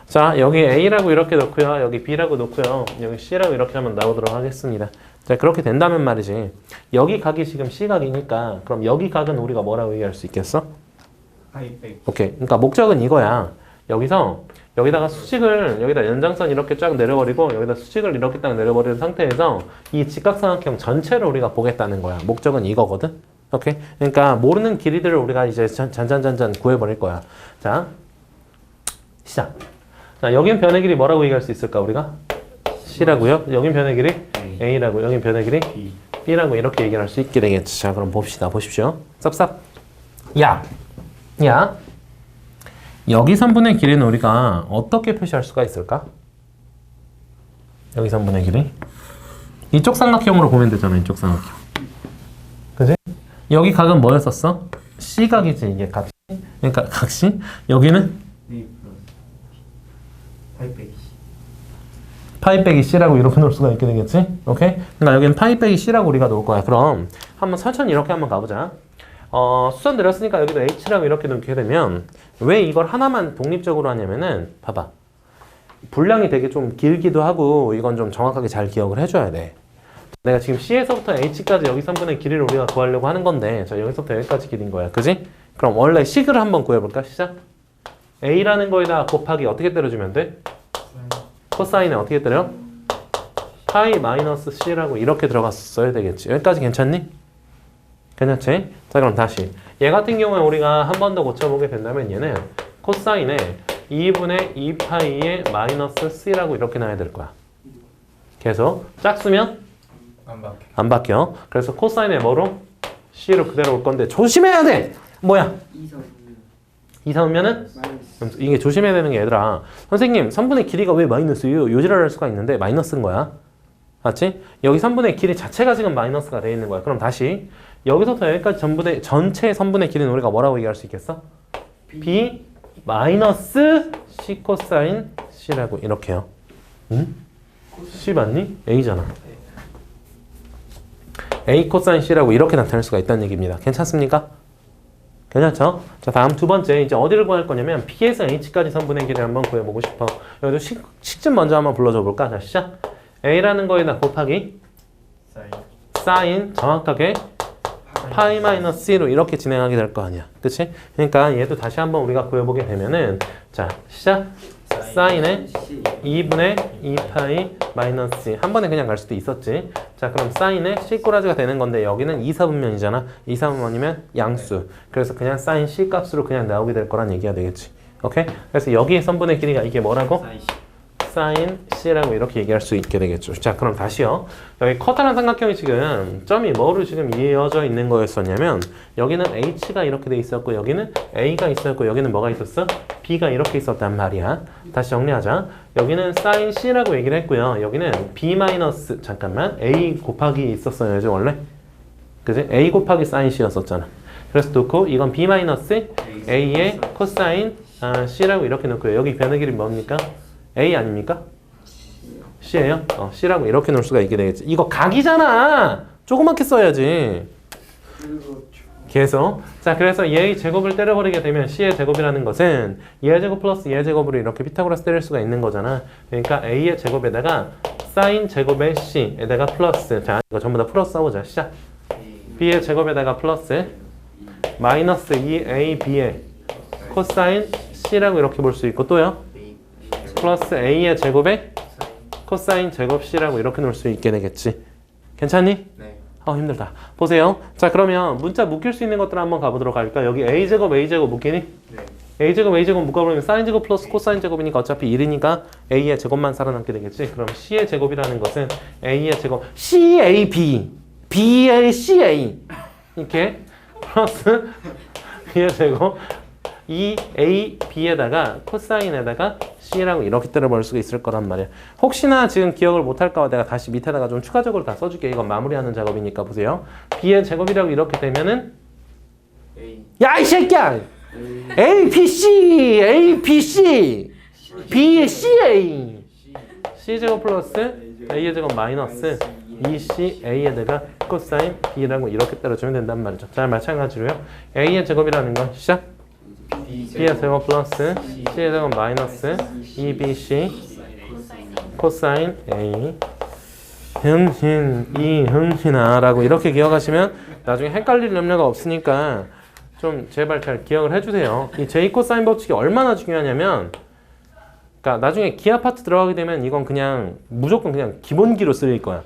자, 여기 A라고 이렇게 놓고요. 여기 B라고 놓고요. 여기 C라고 이렇게 하면 나오도록 하겠습니다. 자, 그렇게 된다면 말이지. 여기 각이 지금 C각이니까 그럼 여기 각은 우리가 뭐라고 얘기할 수 있겠어? 오케이. 그러니까 목적은 이거야. 여기다가 수직을 여기다 연장선 이렇게 쫙 내려버리고 여기다 수직을 이렇게 딱 내려버리는 상태에서 이 직각삼각형 전체를 우리가 보겠다는 거야. 목적은 이거거든. 오케이. 그러니까 모르는 길이들을 우리가 이제 잔잔 구해버릴 거야. 자, 시작. 자, 여긴 변의 길이 뭐라고 얘기할 수 있을까 우리가? C라고요. 여긴 변의 길이 A라고. 여긴 변의 길이 B라고 이렇게 얘기할 수 있게 되겠지. 자, 그럼 봅시다. 보십시오. 쌉쌉. 야. 여기 선분의 길이는 우리가 어떻게 표시할 수가 있을까? 여기 선분의 길이 이쪽 삼각형으로 보면 되잖아. 이쪽 삼각형. 그지? 여기 각은 뭐였었어? C각이지. 이게 각이. 그러니까 각시. 여기는 파이 빼기 C라고 이렇게 놓을 수가 있게 되겠지? 오케이? 그러니까 여기는 파이 빼기 C라고 우리가 놓을 거야. 그럼 한번 천천히 이렇게 한번 가보자. 수선 내렸으니까 여기도 H라고 이렇게 놓게 되면 왜 이걸 하나만 독립적으로 하냐면은 봐봐. 분량이 되게 좀 길기도 하고 이건 좀 정확하게 잘 기억을 해줘야 돼. 내가 지금 C에서부터 H까지 여기 3분의 길이를 우리가 구하려고 하는 건데 자, 여기서부터 여기까지 길인 거야. 그지? 그럼 원래 식을 한번 구해볼까? 시작. A라는 거에다 곱하기 어떻게 때려주면 돼? 코사인에 어떻게 때려? 파이 마이너스 C라고 이렇게 들어갔어야 되겠지. 여기까지 괜찮니? 괜찮지? 자, 그럼 다시 얘 같은 경우에 우리가 한 번 더 고쳐보게 된다면 얘는 코사인에 2분의 2파이의 마이너스 C라고 이렇게 나와야 될 거야. 계속 짝수면? 안 바뀌어. 그래서 코사인에 뭐로? C로 그대로 올 건데 조심해야 돼! 뭐야? 2, 3면은? 이게 조심해야 되는 게 얘들아. 선생님 3분의 길이가 왜 마이너스예요? 요지랄 할 수가 있는데 마이너스인 거야. 맞지? 여기 3분의 길이 자체가 지금 마이너스가 되어 있는 거야. 그럼 다시 여기서부터 여기까지 전체 선분의 길이는 우리가 뭐라고 얘기할 수 있겠어? B 마이너스 C 코사인 C라고 이렇게요. 응? C 맞니? A잖아. A 코사인 C라고 이렇게 나타낼 수가 있다는 얘기입니다. 괜찮습니까? 괜찮죠? 자, 다음 두 번째 이제 어디를 구할 거냐면 P에서 H까지 선분의 길이를 한번 구해보고 싶어. 여기도 식좀 먼저 한번 불러줘 볼까? 자, 시작. A라는 거에다 곱하기 사인 정확하게 파이 마이너스 C로 이렇게 진행하게 될 거 아니야. 그치? 그러니까 얘도 다시 한번 우리가 구해보게 되면은 자, 시작. 사인의 2분의 2파이 마이너스 C. 한 번에 그냥 갈 수도 있었지. 자, 그럼 사인의 C 꼬라지가 되는 건데 여기는 2사분면이잖아. 2사분면이면 양수. 그래서 그냥 사인 C 값으로 그냥 나오게 될 거란 얘기가 되겠지. 오케이? 그래서 여기의 선분의 길이가 이게 뭐라고? 사인 C라고 이렇게 얘기할 수 있게 되겠죠. 자, 그럼 다시요. 여기 커다란 삼각형이 지금 점이 뭐로 지금 이어져 있는 거였었냐면 여기는 H가 이렇게 돼 있었고 여기는 A가 있었고 여기는 뭐가 있었어? B가 이렇게 있었단 말이야. 다시 정리하자. 여기는 사인 C라고 얘기를 했고요. 여기는 B 마이너스 잠깐만 A 곱하기 있었어야지 원래. 그지? A 곱하기 사인 C였었잖아. 그래서 놓고 이건 B 마이너스 A의 코사인 C라고 이렇게 놓고요. 여기 변의 길이 뭡니까? A 아닙니까? C예요? C라고 이렇게 놓을 수가 있게 되겠지. 이거 각이잖아. 조그맣게 써야지. 계속. 자, 그래서 얘의 제곱을 때려버리게 되면 C의 제곱이라는 것은 얘의 제곱 플러스 얘의 제곱으로 이렇게 피타고라스 때릴 수가 있는 거잖아. 그러니까 A의 제곱에다가 사인 제곱의 C에다가 플러스. 자, 이거 전부 다 풀어 써보자. 시작. B의 제곱에다가 플러스 마이너스 2AB의 코사인 C라고 이렇게 볼 수 있고 또요. 플러스 A의 제곱에 코사인 제곱 C라고 이렇게 놓을 수 있게 되겠지. 괜찮니? 네. 힘들다. 보세요. 자, 그러면 문자 묶일 수 있는 것들 한번 가보도록 할까? 여기 A제곱, A제곱 묶이니? 네. A제곱, A제곱 묶어버리면 사인 제곱 플러스 코사인 제곱이니까 어차피 1이니까 A의 제곱만 살아남게 되겠지. 그럼 C의 제곱이라는 것은 A의 제곱 CAB, B의 CA 이렇게 플러스 B의 제곱 2AB에다가 코사인에다가 C라고 이렇게 때려버릴 수가 있을 거란 말이야. 혹시나 지금 기억을 못할까 봐 내가 다시 밑에다가 좀 추가적으로 다 써줄게. 이건 마무리하는 작업이니까 보세요. B의 제곱이라고 이렇게 되면은 야, 이 새끼야! A, B, C! A, B, C! B, C, A! C제곱 플러스 A의 제곱 마이너스 2C A에다가 코사인 B라고 이렇게 때려주면 된단 말이죠. 자, 마찬가지로요. A의 제곱이라는 건 시작! B의 제곱 플러스 C의 제곱 마이너스 2BC 코사인 A 흥신아 라고 이렇게 기억하시면 나중에 헷갈릴 염려가 없으니까 좀 제발 잘 기억을 해주세요. 이 J 코사인 법칙이 얼마나 중요하냐면 그러니까 나중에 기하 파트 들어가게 되면 이건 그냥 무조건 그냥 기본기로 쓰일 거야.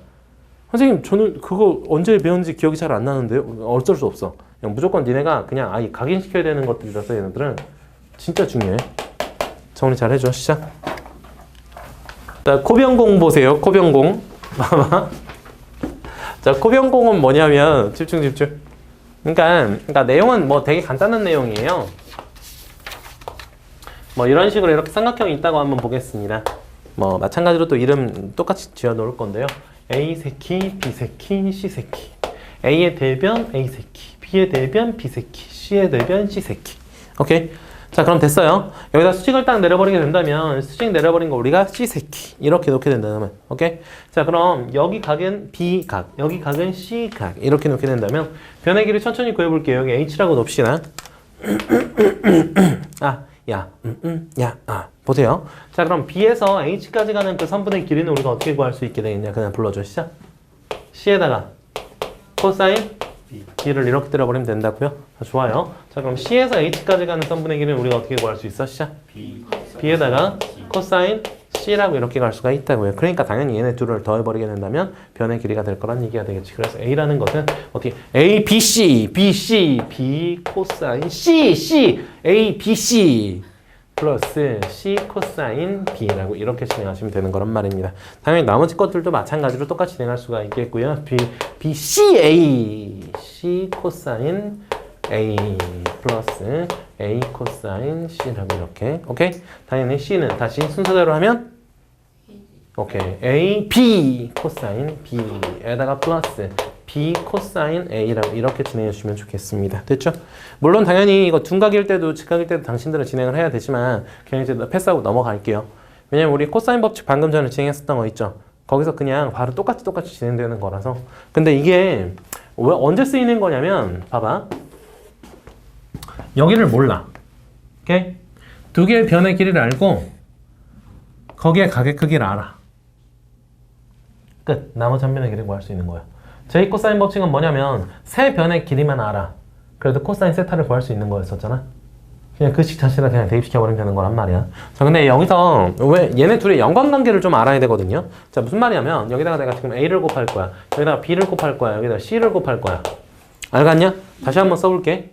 선생님 저는 그거 언제 배웠는지 기억이 잘 안 나는데요. 어쩔 수 없어. 그냥 무조건 니네가 그냥 아예 각인시켜야 되는 것들이라서 얘네들은 진짜 중요해. 정리 잘 해줘. 시작. 자, 코변공 보세요. 코변공. 봐봐. 자, 코변공은 뭐냐면 집중. 그러니까 내용은 뭐 되게 간단한 내용이에요. 뭐 이런 식으로 이렇게 삼각형이 있다고 한번 보겠습니다. 뭐 마찬가지로 또 이름 똑같이 지어 놓을 건데요. A 새끼, B 새끼, C 새끼. A의 대변 A 새끼, B의 대변 B 새끼, C의 대변 C 새끼. 오케이. 자, 그럼 됐어요. 여기다 수직을 딱 내려버리게 된다면 수직 내려버린 거 우리가 C 새끼 이렇게 놓게 된다면 오케이. 자, 그럼 여기 각은 B 각, 여기 각은 C 각 이렇게 놓게 된다면 변의 길이 천천히 구해볼게요. 여기 H라고 놉시다. 보세요. 자, 그럼 B에서 H까지 가는 그 선분의 길이는 우리가 어떻게 구할 수 있게 되겠냐? 그냥 불러줘. 시작. C에다가 코사인 B를 이렇게 때려버리면 된다고요? 좋아요. 자, 그럼 C에서 H까지 가는 선분의 길이는 우리가 어떻게 구할 수 있어? 시작. B에다가 코사인 C라고 이렇게 갈 수가 있다고요. 그러니까 당연히 얘네 둘을 더해버리게 된다면 변의 길이가 될 거란 얘기가 되겠지. 그래서 A라는 것은 어떻게 A, B, C, B, C, B 코사인 C, C, A, B, C 플러스 C 코사인 B라고 이렇게 진행하시면 되는 거란 말입니다. 당연히 나머지 것들도 마찬가지로 똑같이 진행할 수가 있겠고요. B, C, A, C 코사인 A 플러스 A 코사인 C라고 이렇게. 오케이? 당연히 C는 다시 순서대로 하면 오케이. A, B 코사인 B에다가 플러스 B 코사인 A라고 이렇게 진행해 주시면 좋겠습니다. 됐죠? 물론 당연히 이거 둔각일 때도 직각일 때도 당신들은 진행을 해야 되지만 그냥 이제 패스하고 넘어갈게요. 왜냐면 우리 코사인 법칙 방금 전에 진행했었던 거 있죠? 거기서 그냥 바로 똑같이 진행되는 거라서. 근데 이게 왜 언제 쓰이는 거냐면 봐봐. 여기를 몰라. 오케이? 두 개의 변의 길이를 알고 거기에 가게 크기를 알아. 끝. 나머지 한 변의 길이 구할 수 있는 거야. 제 코사인 법칙은 뭐냐면 세 변의 길이만 알아. 그래도 코사인 세타를 구할 수 있는 거였었잖아. 그냥 그 식 자체를 그냥 대입시켜버리면 되는 거란 말이야. 자, 근데 여기서 왜 얘네 둘의 연관관계를 좀 알아야 되거든요. 자, 무슨 말이냐면 여기다가 내가 지금 A를 곱할 거야. 여기다가 B를 곱할 거야. 여기다가 C를 곱할 거야. 알겠냐? 다시 한번 써볼게.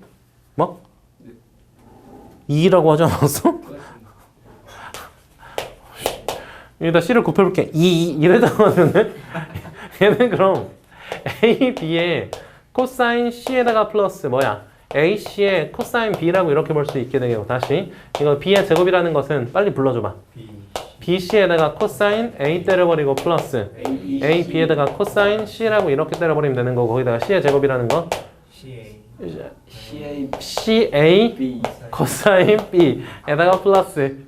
뭐? 2라고 하지 않았어? 여기다 C를 곱해볼게. 2 이래다가 하면은 얘는 그럼 A, B에 코사인 C에다가 플러스 뭐야? AC의 코사인 B라고 이렇게 볼 수 있게 되고 다시 이거 B의 제곱이라는 것은 빨리 불러줘봐. BC에다가 코사인 A 때려버리고 플러스 A, B에다가 코사인 C라고 이렇게 때려버리면 되는 거고 거기다가 C의 제곱이라는 거 CA B 코사인 B에다가 플러스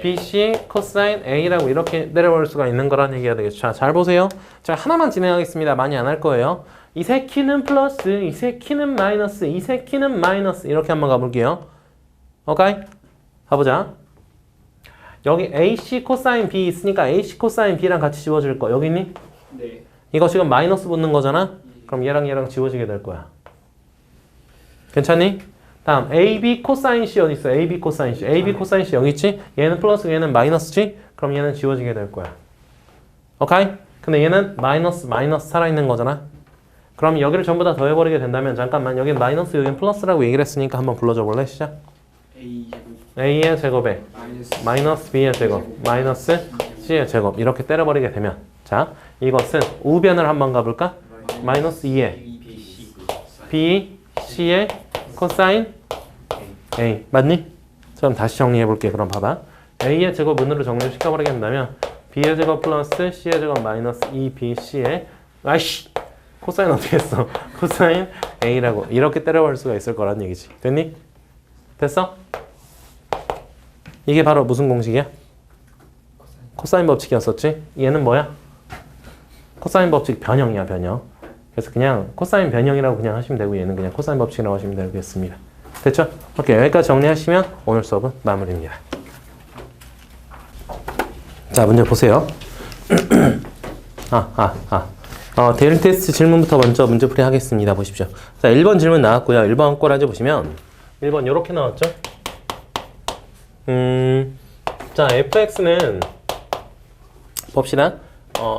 BC 코사인 A라고 이렇게 때려버릴 수가 있는 거라는 얘기가 되겠죠. 자, 잘 보세요. 제가 하나만 진행하겠습니다. 많이 안 할 거예요. 이 새끼는 플러스, 이 새끼는 마이너스, 이 새끼는 마이너스 이렇게 한번 가볼게요. 오케이? 가보자. 여기 AC 코사인 B 있으니까 AC 코사인 B랑 같이 지워질 거. 여기 있니? 네. 이거 지금 마이너스 붙는 거잖아? 그럼 얘랑 지워지게 될 거야. 괜찮니? 다음 AB 코사인 C 어디 있어? AB 코사인 C. AB 코사인 C 여기 있지? 얘는 플러스 얘는 마이너스지? 그럼 얘는 지워지게 될 거야. 오케이? 근데 얘는 마이너스 살아있는 거잖아? 그럼 여기를 전부 다 더해버리게 된다면 잠깐만 여긴 마이너스 여긴 플러스라고 얘기를 했으니까 한번 불러줘 볼래? 시작. A의 제곱에 마이너스 B의 제곱 마이너스 C의 제곱 이렇게 때려버리게 되면 자 이것은 우변을 한번 가볼까? 마이너스 2의 B, C의 코사인 A 맞니? 그럼 다시 정리해볼게. 그럼 봐봐. A의 제곱 은으로 정리를 시켜버리게 된다면 B의 제곱 플러스 C의 제곱 마이너스 2BC의 아이씨 코사인 어떻게 했어? 코사인 A라고 이렇게 때려볼 수가 있을 거란 얘기지. 됐니? 됐어? 이게 바로 무슨 공식이야? 코사인 법칙이었었지? 얘는 뭐야? 코사인 법칙 변형이야 변형. 그래서 그냥 코사인 변형이라고 그냥 하시면 되고 얘는 그냥 코사인 법칙이라고 하시면 되겠습니다. 됐죠? 오케이 여기까지 정리하시면 오늘 수업은 마무리입니다. 자 문제 보세요. 데일 테스트 질문부터 먼저 문제풀이 하겠습니다. 보십시오. 자 1번 질문 나왔고요. 1번 꼬라지 보시면 1번 이렇게 나왔죠? 자 fx는 봅시다.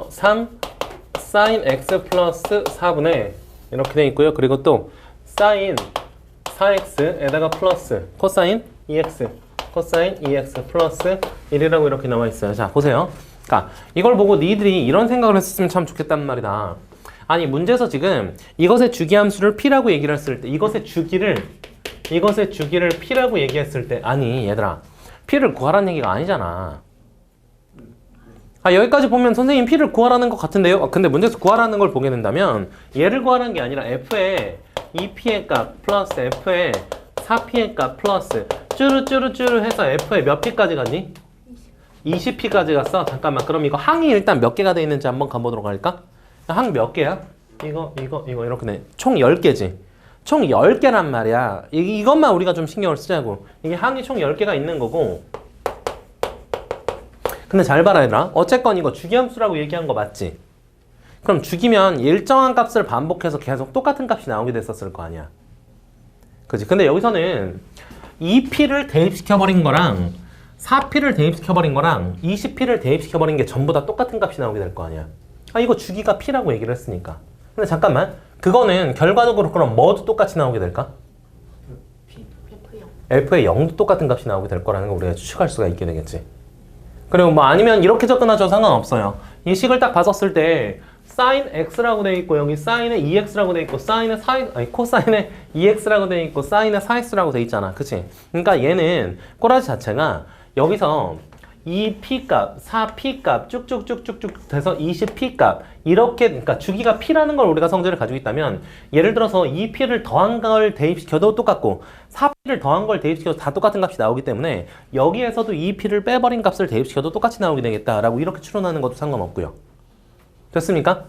3 sin x 플러스 4분의 이렇게 돼 있고요. 그리고 또 sin 4x에다가 플러스 코사인 2x 코사인 2x 플러스 1이라고 이렇게 나와 있어요. 자 보세요. 그러니까 이걸 보고 니들이 이런 생각을 했으면 참 좋겠단 말이다. 아니 문제에서 지금 이것의 주기함수를 p라고 얘기를 했을 때 이것의 주기를 p라고 얘기했을 때 아니 얘들아 p를 구하라는 얘기가 아니잖아. 여기까지 보면 선생님 p를 구하라는 것 같은데요? 근데 문제에서 구하라는 걸 보게 된다면 얘를 구하라는 게 아니라 f의 2p의 값 플러스 f의 4p의 값 플러스 쭈르쭈르쭈르 해서 f의 몇 p까지 갔니? 20p까지 갔어? 잠깐만 그럼 이거 항이 일단 몇 개가 돼 있는지 한번 가보도록 할까? 항 몇 개야? 이거 이렇게 돼. 총 10개지. 총 10개란 말이야. 이것만 우리가 좀 신경을 쓰자고. 이게 항이 총 10개가 있는 거고 근데 잘 봐라 얘들아. 어쨌건 이거 주기함수라고 얘기한 거 맞지? 그럼 주기면 일정한 값을 반복해서 계속 똑같은 값이 나오게 됐었을 거 아니야. 그치? 근데 여기서는 2p를 대입시켜버린 거랑 4p를 대입시켜버린 거랑 20p를 대입시켜버린 게 전부 다 똑같은 값이 나오게 될 거 아니야. 이거 주기가 p라고 얘기를 했으니까. 근데 잠깐만. 그거는 결과적으로 그럼 뭐도 똑같이 나오게 될까? F의 0도 똑같은 값이 나오게 될 거라는 걸 우리가 추측할 수가 있게 되겠지. 그리고 뭐 아니면 이렇게 접근하셔도 상관없어요. 이 식을 딱 봤었을 때 sin x라고 돼 있고 여기 sin의 2x라고 돼 있고 코사인의 2x라고 돼 있고 sin의 4x라고 돼 있잖아. 그치? 그러니까 얘는 꼬라지 자체가 여기서 2p 값, 4p 값 쭉쭉쭉쭉쭉 돼서 20p 값 이렇게 그러니까 주기가 p라는 걸 우리가 성질을 가지고 있다면 예를 들어서 2p를 더한 걸 대입시켜도 똑같고 4p를 더한 걸 대입시켜도 다 똑같은 값이 나오기 때문에 여기에서도 2p를 빼버린 값을 대입시켜도 똑같이 나오게 되겠다라고 이렇게 추론하는 것도 상관없고요. 됐습니까?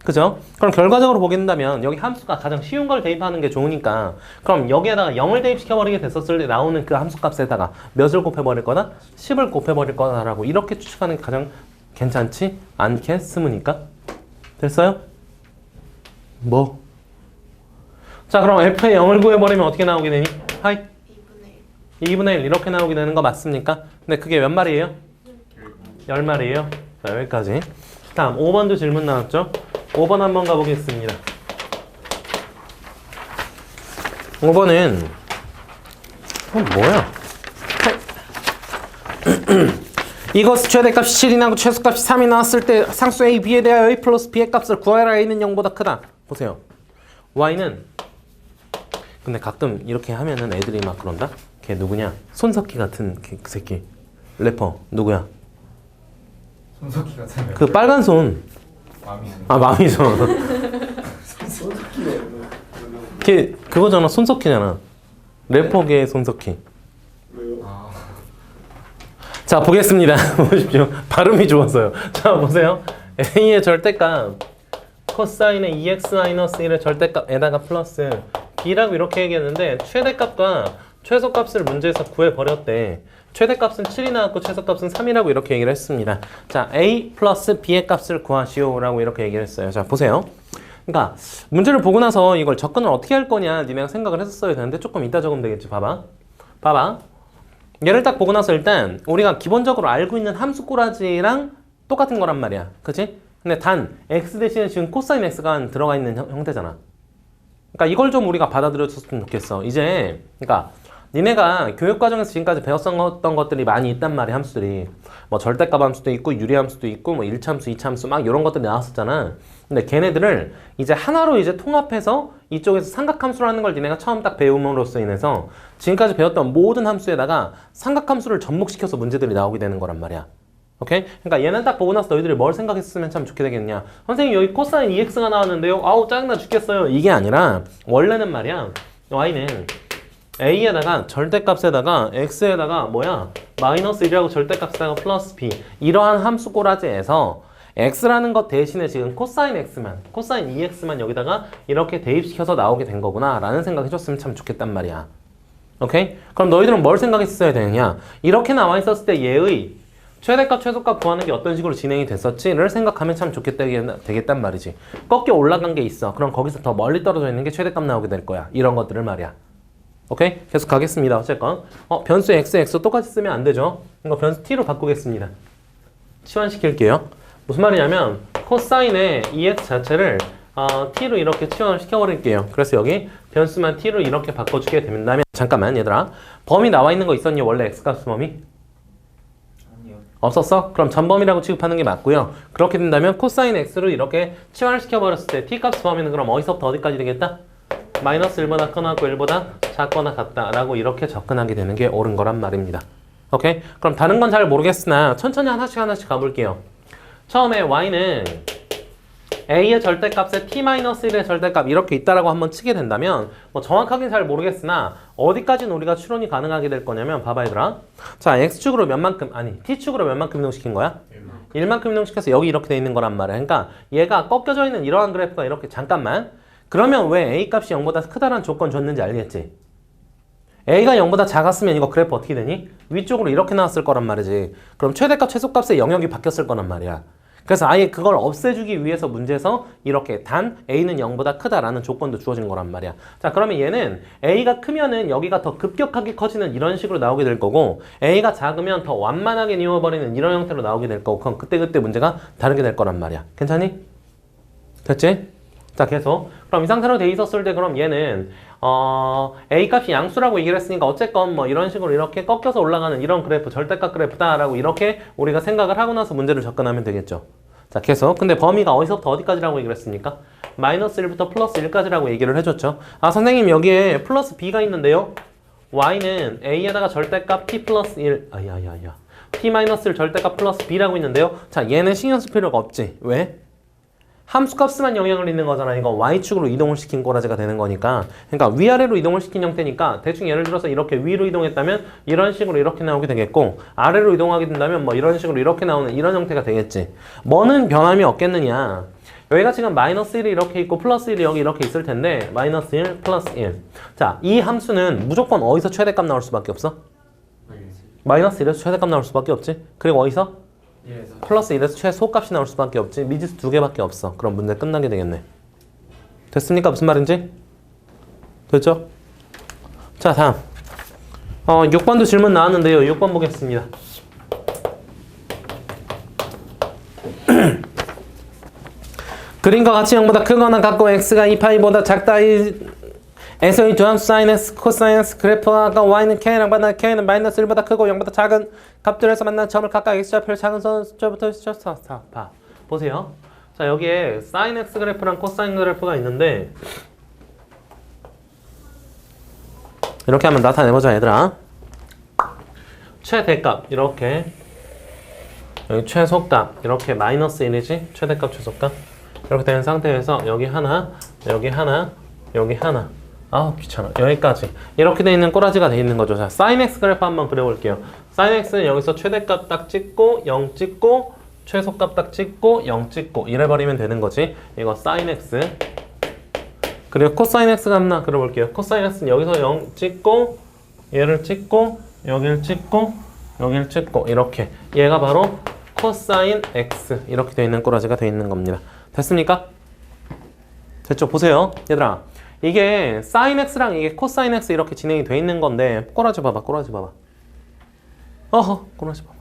그죠? 그럼 결과적으로 보게 된다면 여기 함수가 가장 쉬운 걸 대입하는 게 좋으니까 그럼 여기에다가 0을 대입시켜버리게 됐었을 때 나오는 그 함수 값에다가 몇을 곱해버릴 거다? 10을 곱해버릴 거다라고 이렇게 추측하는 게 가장 괜찮지 않겠습니까? 됐어요? 뭐? 자 그럼 f의 0을 구해버리면 어떻게 나오게 되니? 하이? 2분의 1 이렇게 나오게 되는 거 맞습니까? 근데 그게 몇 마리예요? 10마리예요. 자 여기까지. 다음 5번도 질문 나왔죠? 5번 한번 가보겠습니다. 5번은 뭐야? 이것은 최대값이 7이 나고 최소값이 3이 나왔을 때 상수 A, B에 대하여 A 플러스 B의 값을 구하라. A는 0보다 크다. 보세요. Y는 근데 가끔 이렇게 하면은 애들이 막 그런다? 걔 누구냐? 손석희 같은 그 새끼 래퍼 누구야? 손석희 같은 그 빨간 손. 마미손. 아 마미손. 손석희가 걔 그거잖아. 손석희잖아. 래퍼계의 손석희. 아, 자 보겠습니다. 보십시오. 발음이 좋았어요. 자 보세요. A의 절대값 코사인의 2x-1의 절대값에다가 플러스 B라고 이렇게 얘기했는데 최대값과 최소값을 문제에서 구해버렸대. 최대값은 7이 나왔고 최소값은 3이라고 이렇게 얘기를 했습니다. 자, A 플러스 B의 값을 구하시오 라고 이렇게 얘기를 했어요. 자, 보세요. 그러니까 문제를 보고 나서 이걸 접근을 어떻게 할 거냐 니네가 생각을 했었어야 되는데 조금 이따 적으면 되겠지. 봐봐. 얘를 딱 보고 나서 일단 우리가 기본적으로 알고 있는 함수 꼬라지랑 똑같은 거란 말이야. 그치? 근데 단 x 대신에 지금 코사인 x가 들어가 있는 형태잖아. 그러니까 이걸 좀 우리가 받아들여줬으면 좋겠어. 이제 그러니까 니네가 교육과정에서 지금까지 배웠던 것들이 많이 있단 말이야. 함수들이 뭐 절대값 함수도 있고 유리함수도 있고 뭐 1차함수, 2차함수 막 이런 것들이 나왔었잖아. 근데 걔네들을 이제 하나로 이제 통합해서 이쪽에서 삼각함수라는 걸 니네가 처음 딱 배움으로써 인해서 지금까지 배웠던 모든 함수에다가 삼각함수를 접목시켜서 문제들이 나오게 되는 거란 말이야. 오케이? 그러니까 얘는 딱 보고 나서 너희들이 뭘 생각했으면 참 좋게 되겠냐. 선생님 여기 코사인 2x가 나왔는데요. 아우 짜증나 죽겠어요. 이게 아니라 원래는 말이야. y는 a에다가 절대값에다가 x에다가 뭐야? 마이너스 1이라고 절대값에다가 플러스 b 이러한 함수 꼬라지에서 x라는 것 대신에 지금 코사인 x만 코사인 2x만 여기다가 이렇게 대입시켜서 나오게 된 거구나 라는 생각 해줬으면 참 좋겠단 말이야. 오케이? 그럼 너희들은 뭘 생각했어야 되느냐. 이렇게 나와 있었을 때 얘의 최대값, 최소값 구하는 게 어떤 식으로 진행이 됐었지를 생각하면 참 되겠단 말이지. 꺾여 올라간 게 있어. 그럼 거기서 더 멀리 떨어져 있는 게 최대값 나오게 될 거야. 이런 것들을 말이야. 오케이? 계속 가겠습니다. 어쨌건 변수 x 똑같이 쓰면 안 되죠. 이거 변수 t로 바꾸겠습니다. 치환시킬게요. 무슨 말이냐면 코사인의 2x 자체를 t로 이렇게 치환을 시켜버릴게요. 그래서 여기 변수만 t로 이렇게 바꿔주게 된다면 잠깐만 얘들아. 범위 나와 있는 거 있었니? 원래 x값 범위? 없었어? 그럼 전범위라고 취급하는 게 맞고요. 그렇게 된다면 코사인 x를 이렇게 치환을 시켜버렸을 때 t값 범위는 그럼 어디서부터 어디까지 되겠다? 마이너스 1보다 크거나 1보다 작거나 같다 라고 이렇게 접근하게 되는 게 옳은 거란 말입니다. 오케이? 그럼 다른 건 잘 모르겠으나 천천히 하나씩 가볼게요. 처음에 y는 a의 절대값에 t-1의 절대값 이렇게 있다라고 한번 치게 된다면 뭐 정확하게는 잘 모르겠으나 어디까지는 우리가 추론이 가능하게 될 거냐면 봐봐 얘들아. 자 x축으로 몇만큼 아니 t축으로 몇만큼 이동시킨 거야? 1만큼 이동시켜서 여기 이렇게 돼 있는 거란 말이야. 그러니까 얘가 꺾여져 있는 이러한 그래프가 이렇게 잠깐만 그러면 왜 a 값이 0보다 크다라는 조건 줬는지 알겠지? a가 0보다 작았으면 이거 그래프 어떻게 되니? 위쪽으로 이렇게 나왔을 거란 말이지. 그럼 최대값 최소값의 영역이 바뀌었을 거란 말이야. 그래서 아예 그걸 없애주기 위해서 문제에서 이렇게 단 a는 0보다 크다라는 조건도 주어진 거란 말이야. 자 그러면 얘는 a가 크면은 여기가 더 급격하게 커지는 이런 식으로 나오게 될 거고 a가 작으면 더 완만하게 뉘어버리는 이런 형태로 나오게 될 거고 그럼 그때 문제가 다르게 될 거란 말이야. 괜찮니? 됐지? 자 계속 그럼 이 상태로 돼 있었을 때 그럼 얘는 a 값이 양수라고 얘기를 했으니까 어쨌건 뭐 이런 식으로 이렇게 꺾여서 올라가는 이런 그래프 절대값 그래프다라고 이렇게 우리가 생각을 하고 나서 문제를 접근하면 되겠죠. 자 계속 근데 범위가 어디서부터 어디까지라고 얘기를 했습니까? 마이너스 1부터 플러스 1까지라고 얘기를 해줬죠. 아 선생님 여기에 플러스 b가 있는데요. y는 a에다가 절대값 t 플러스 1 아야야야 t-를 절대값 플러스 b라고 있는데요. 자, 얘는 신경 쓸 필요가 없지. 왜? 함수값만 영향을 있는 거잖아. 이거 y축으로 이동을 시킨 꼬라지가 되는 거니까. 그러니까 위아래로 이동을 시킨 형태니까 대충 예를 들어서 이렇게 위로 이동했다면 이런 식으로 이렇게 나오게 되겠고, 아래로 이동하게 된다면 뭐 이런 식으로 이렇게 나오는 이런 형태가 되겠지. 뭐는 변함이 없겠느냐. 여기가 지금 마이너스 1이 이렇게 있고 플러스 1이 여기 이렇게 있을 텐데 마이너스 1 플러스 1. 자, 이 함수는 무조건 어디서 최대값 나올 수밖에 없어? 마이너스 1에서 최대값 나올 수밖에 없지. 그리고 어디서? 플러스 1에서 최소값이 나올 수밖에 없지. 미지수 2개밖에 없어. 그럼 문제 끝나게 되겠네. 됐습니까? 무슨 말인지? 됐죠? 자, 다음 6번도 질문 나왔는데요. 6번 보겠습니다. 그림과 같이 0보다 크거나 같고 x가 2파이보다 작다 에서의 두 함수 sin x, cosine x 그래프가 아까 y는 k랑 만나 k는 마이너스 1보다 크고 0보다 작은 값들에서 만난 점을 각각 x좌표를 작은 숫자부터 봐. 보세요. 자, 여기에 sin x 그래프랑 cosine 그래프가 있는데 이렇게 한번 나타내보자 얘들아. 최대값 이렇게, 여기 최소값 이렇게 마이너스 1이지. 최대값 최소값 이렇게 된 상태에서 여기 하나, 여기 하나, 여기 하나. 아우 귀찮아. 여기까지 이렇게 돼 있는 꼬라지가 돼 있는 거죠. 자, sin x 그래프 한번 그려볼게요. sin x는 여기서 최대값 딱 찍고 0 찍고 최소값 딱 찍고 0 찍고 이래버리면 되는 거지. 이거 sin x. 그리고 cosine x가 한번 그려볼게요. cosine x는 여기서 0 찍고 얘를 찍고 여기를 찍고 여기를 찍고 이렇게, 얘가 바로 cosine x 이렇게 돼 있는 꼬라지가 돼 있는 겁니다. 됐습니까? 됐죠? 보세요 얘들아, 이게 sin x랑 이게 cosine x 이렇게 진행이 돼 있는 건데, 꼬라지 봐봐, 꼬라지 봐봐. 꼬라지 봐봐.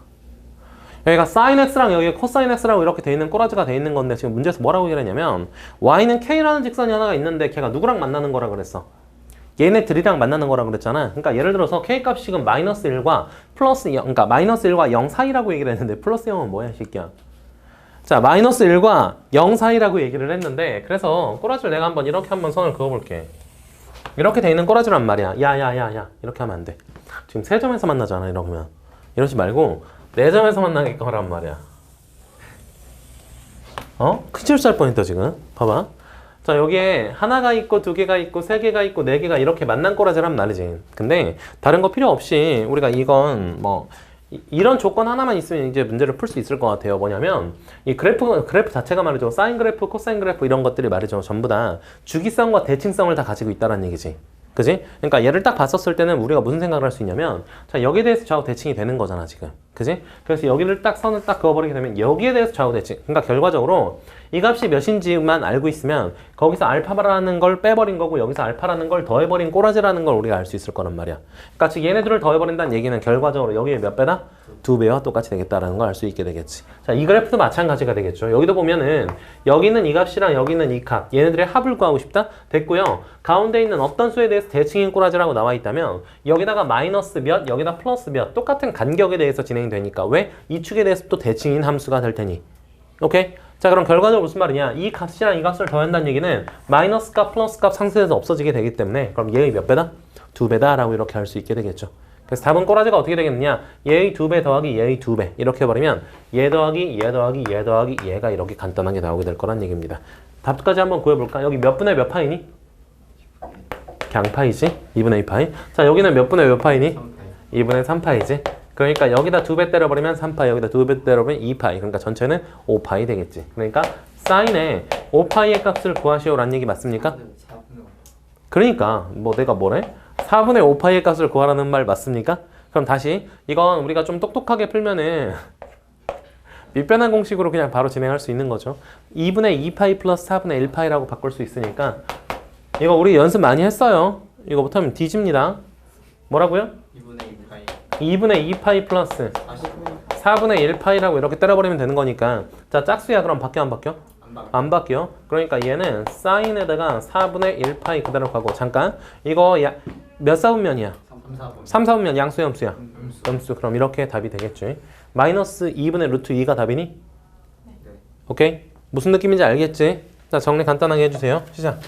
여기가 sin x랑 여기 cosine x라고 이렇게 돼 있는 꼬라지가 돼 있는 건데, 지금 문제에서 뭐라고 얘기를 했냐면 y는 k라는 직선이 하나가 있는데 걔가 누구랑 만나는 거라 그랬어? 얘네들이랑 만나는 거라 그랬잖아. 그러니까 예를 들어서 k 값이 지금 마이너스 1과 플러스 0, 그러니까 마이너스 1과 0 사이라고 얘기를 했는데 플러스 0은 뭐야 이 새끼야. 자, 마이너스 1과 0 사이라고 얘기를 했는데, 그래서 꼬라지를 내가 한번 이렇게 한번 선을 그어볼게. 이렇게 돼 있는 꼬라지란 말이야. 야야야야 이렇게 하면 안 돼. 지금 3점에서 만나잖아 이러면. 이러지 말고 4점에서 만나게 하란 말이야. 큰 실수 할 뻔했다 지금. 봐봐. 자, 여기에 하나가 있고 2개가 있고 3개가 있고 4개가 이렇게 만난 꼬라지란 말이지. 근데 다른 거 필요 없이 우리가 이건 뭐 이런 조건 하나만 있으면 이제 문제를 풀 수 있을 것 같아요. 뭐냐면 이 그래프 자체가 말이죠. 사인 그래프, 코사인 그래프 이런 것들이 말이죠. 전부 다 주기성과 대칭성을 다 가지고 있다는 얘기지. 그지? 그러니까 얘를 딱 봤었을 때는 우리가 무슨 생각을 할 수 있냐면, 자, 여기에 대해서 좌우 대칭이 되는 거잖아 지금. 그지? 그래서 여기를 딱 선을 딱 그어버리게 되면 여기에 대해서 좌우 대칭. 그러니까 결과적으로 이 값이 몇인지만 알고 있으면 거기서 알파라는 걸 빼버린 거고 여기서 알파라는 걸 더해버린 꼬라지라는 걸 우리가 알 수 있을 거란 말이야. 그러니까 즉 얘네들을 더해버린다는 얘기는 결과적으로 여기에 몇 배다? 2배와 똑같이 되겠다라는 걸 알 수 있게 되겠지. 자, 이 그래프도 마찬가지가 되겠죠. 여기도 보면은 여기는 이 값이랑 여기는 이 값, 얘네들의 합을 구하고 싶다? 됐고요. 가운데 있는 어떤 수에 대해서 대칭인 꼬라지라고 나와 있다면 여기다가 마이너스 몇, 여기다 플러스 몇, 똑같은 간격에 대해서 진행되니까 왜? 이 축에 대해서 또 대칭인 함수가 될 테니. 오케이? 자, 그럼 결과적으로 무슨 말이냐? 이 값이랑 이 값을 더한다는 얘기는 마이너스 값, 플러스 값 상수에서 없어지게 되기 때문에 그럼 얘의 몇 배다? 2배다 라고 이렇게 할 수 있게 되겠죠. 그래서 답은 꼬라지가 어떻게 되겠느냐? 얘의 2배 더하기 얘의 2배 이렇게 해버리면 얘 더하기 얘 더하기 얘 더하기 얘가 이렇게 간단하게 나오게 될 거란 얘기입니다. 답까지 한번 구해볼까? 여기 몇 분의 몇 파이니? 그냥 파이지? 2분의 2파이. 자, 여기는 몇 분의 몇 파이니? 2분의 3파이지? 그러니까 여기다 2배 때려버리면 3파이, 여기다 2배 때려버리면 2파이. 그러니까 전체는 5파이 되겠지. 그러니까 사인에 5파이의 값을 구하시오라는 얘기 맞습니까? 그러니까 뭐 내가 뭐래? 4분의 5파이의 값을 구하라는 말 맞습니까? 그럼 다시 이건 우리가 좀 똑똑하게 풀면은 밑변환 공식으로 그냥 바로 진행할 수 있는 거죠. 2분의 2파이 플러스 4분의 1파이라고 바꿀 수 있으니까 이거 우리 연습 많이 했어요. 이거 못하면 뒤집니다. 뭐라고요? 2분의 2파이 플러스 4분의 1파이라고 이렇게 때려버리면 되는 거니까. 자, 짝수야. 그럼 바뀌어 안 바뀌어? 안 바뀌어. 그러니까 얘는 사인에다가 4분의 1파이 그대로 가고. 잠깐, 이거 몇 사분면이야? 3사분면. 양수야 음수야? 음수. 그럼 이렇게 답이 되겠지. 마이너스 2분의 루트 2가 답이니? 네. 오케이? 무슨 느낌인지 알겠지? 자, 정리 간단하게 해주세요. 시작.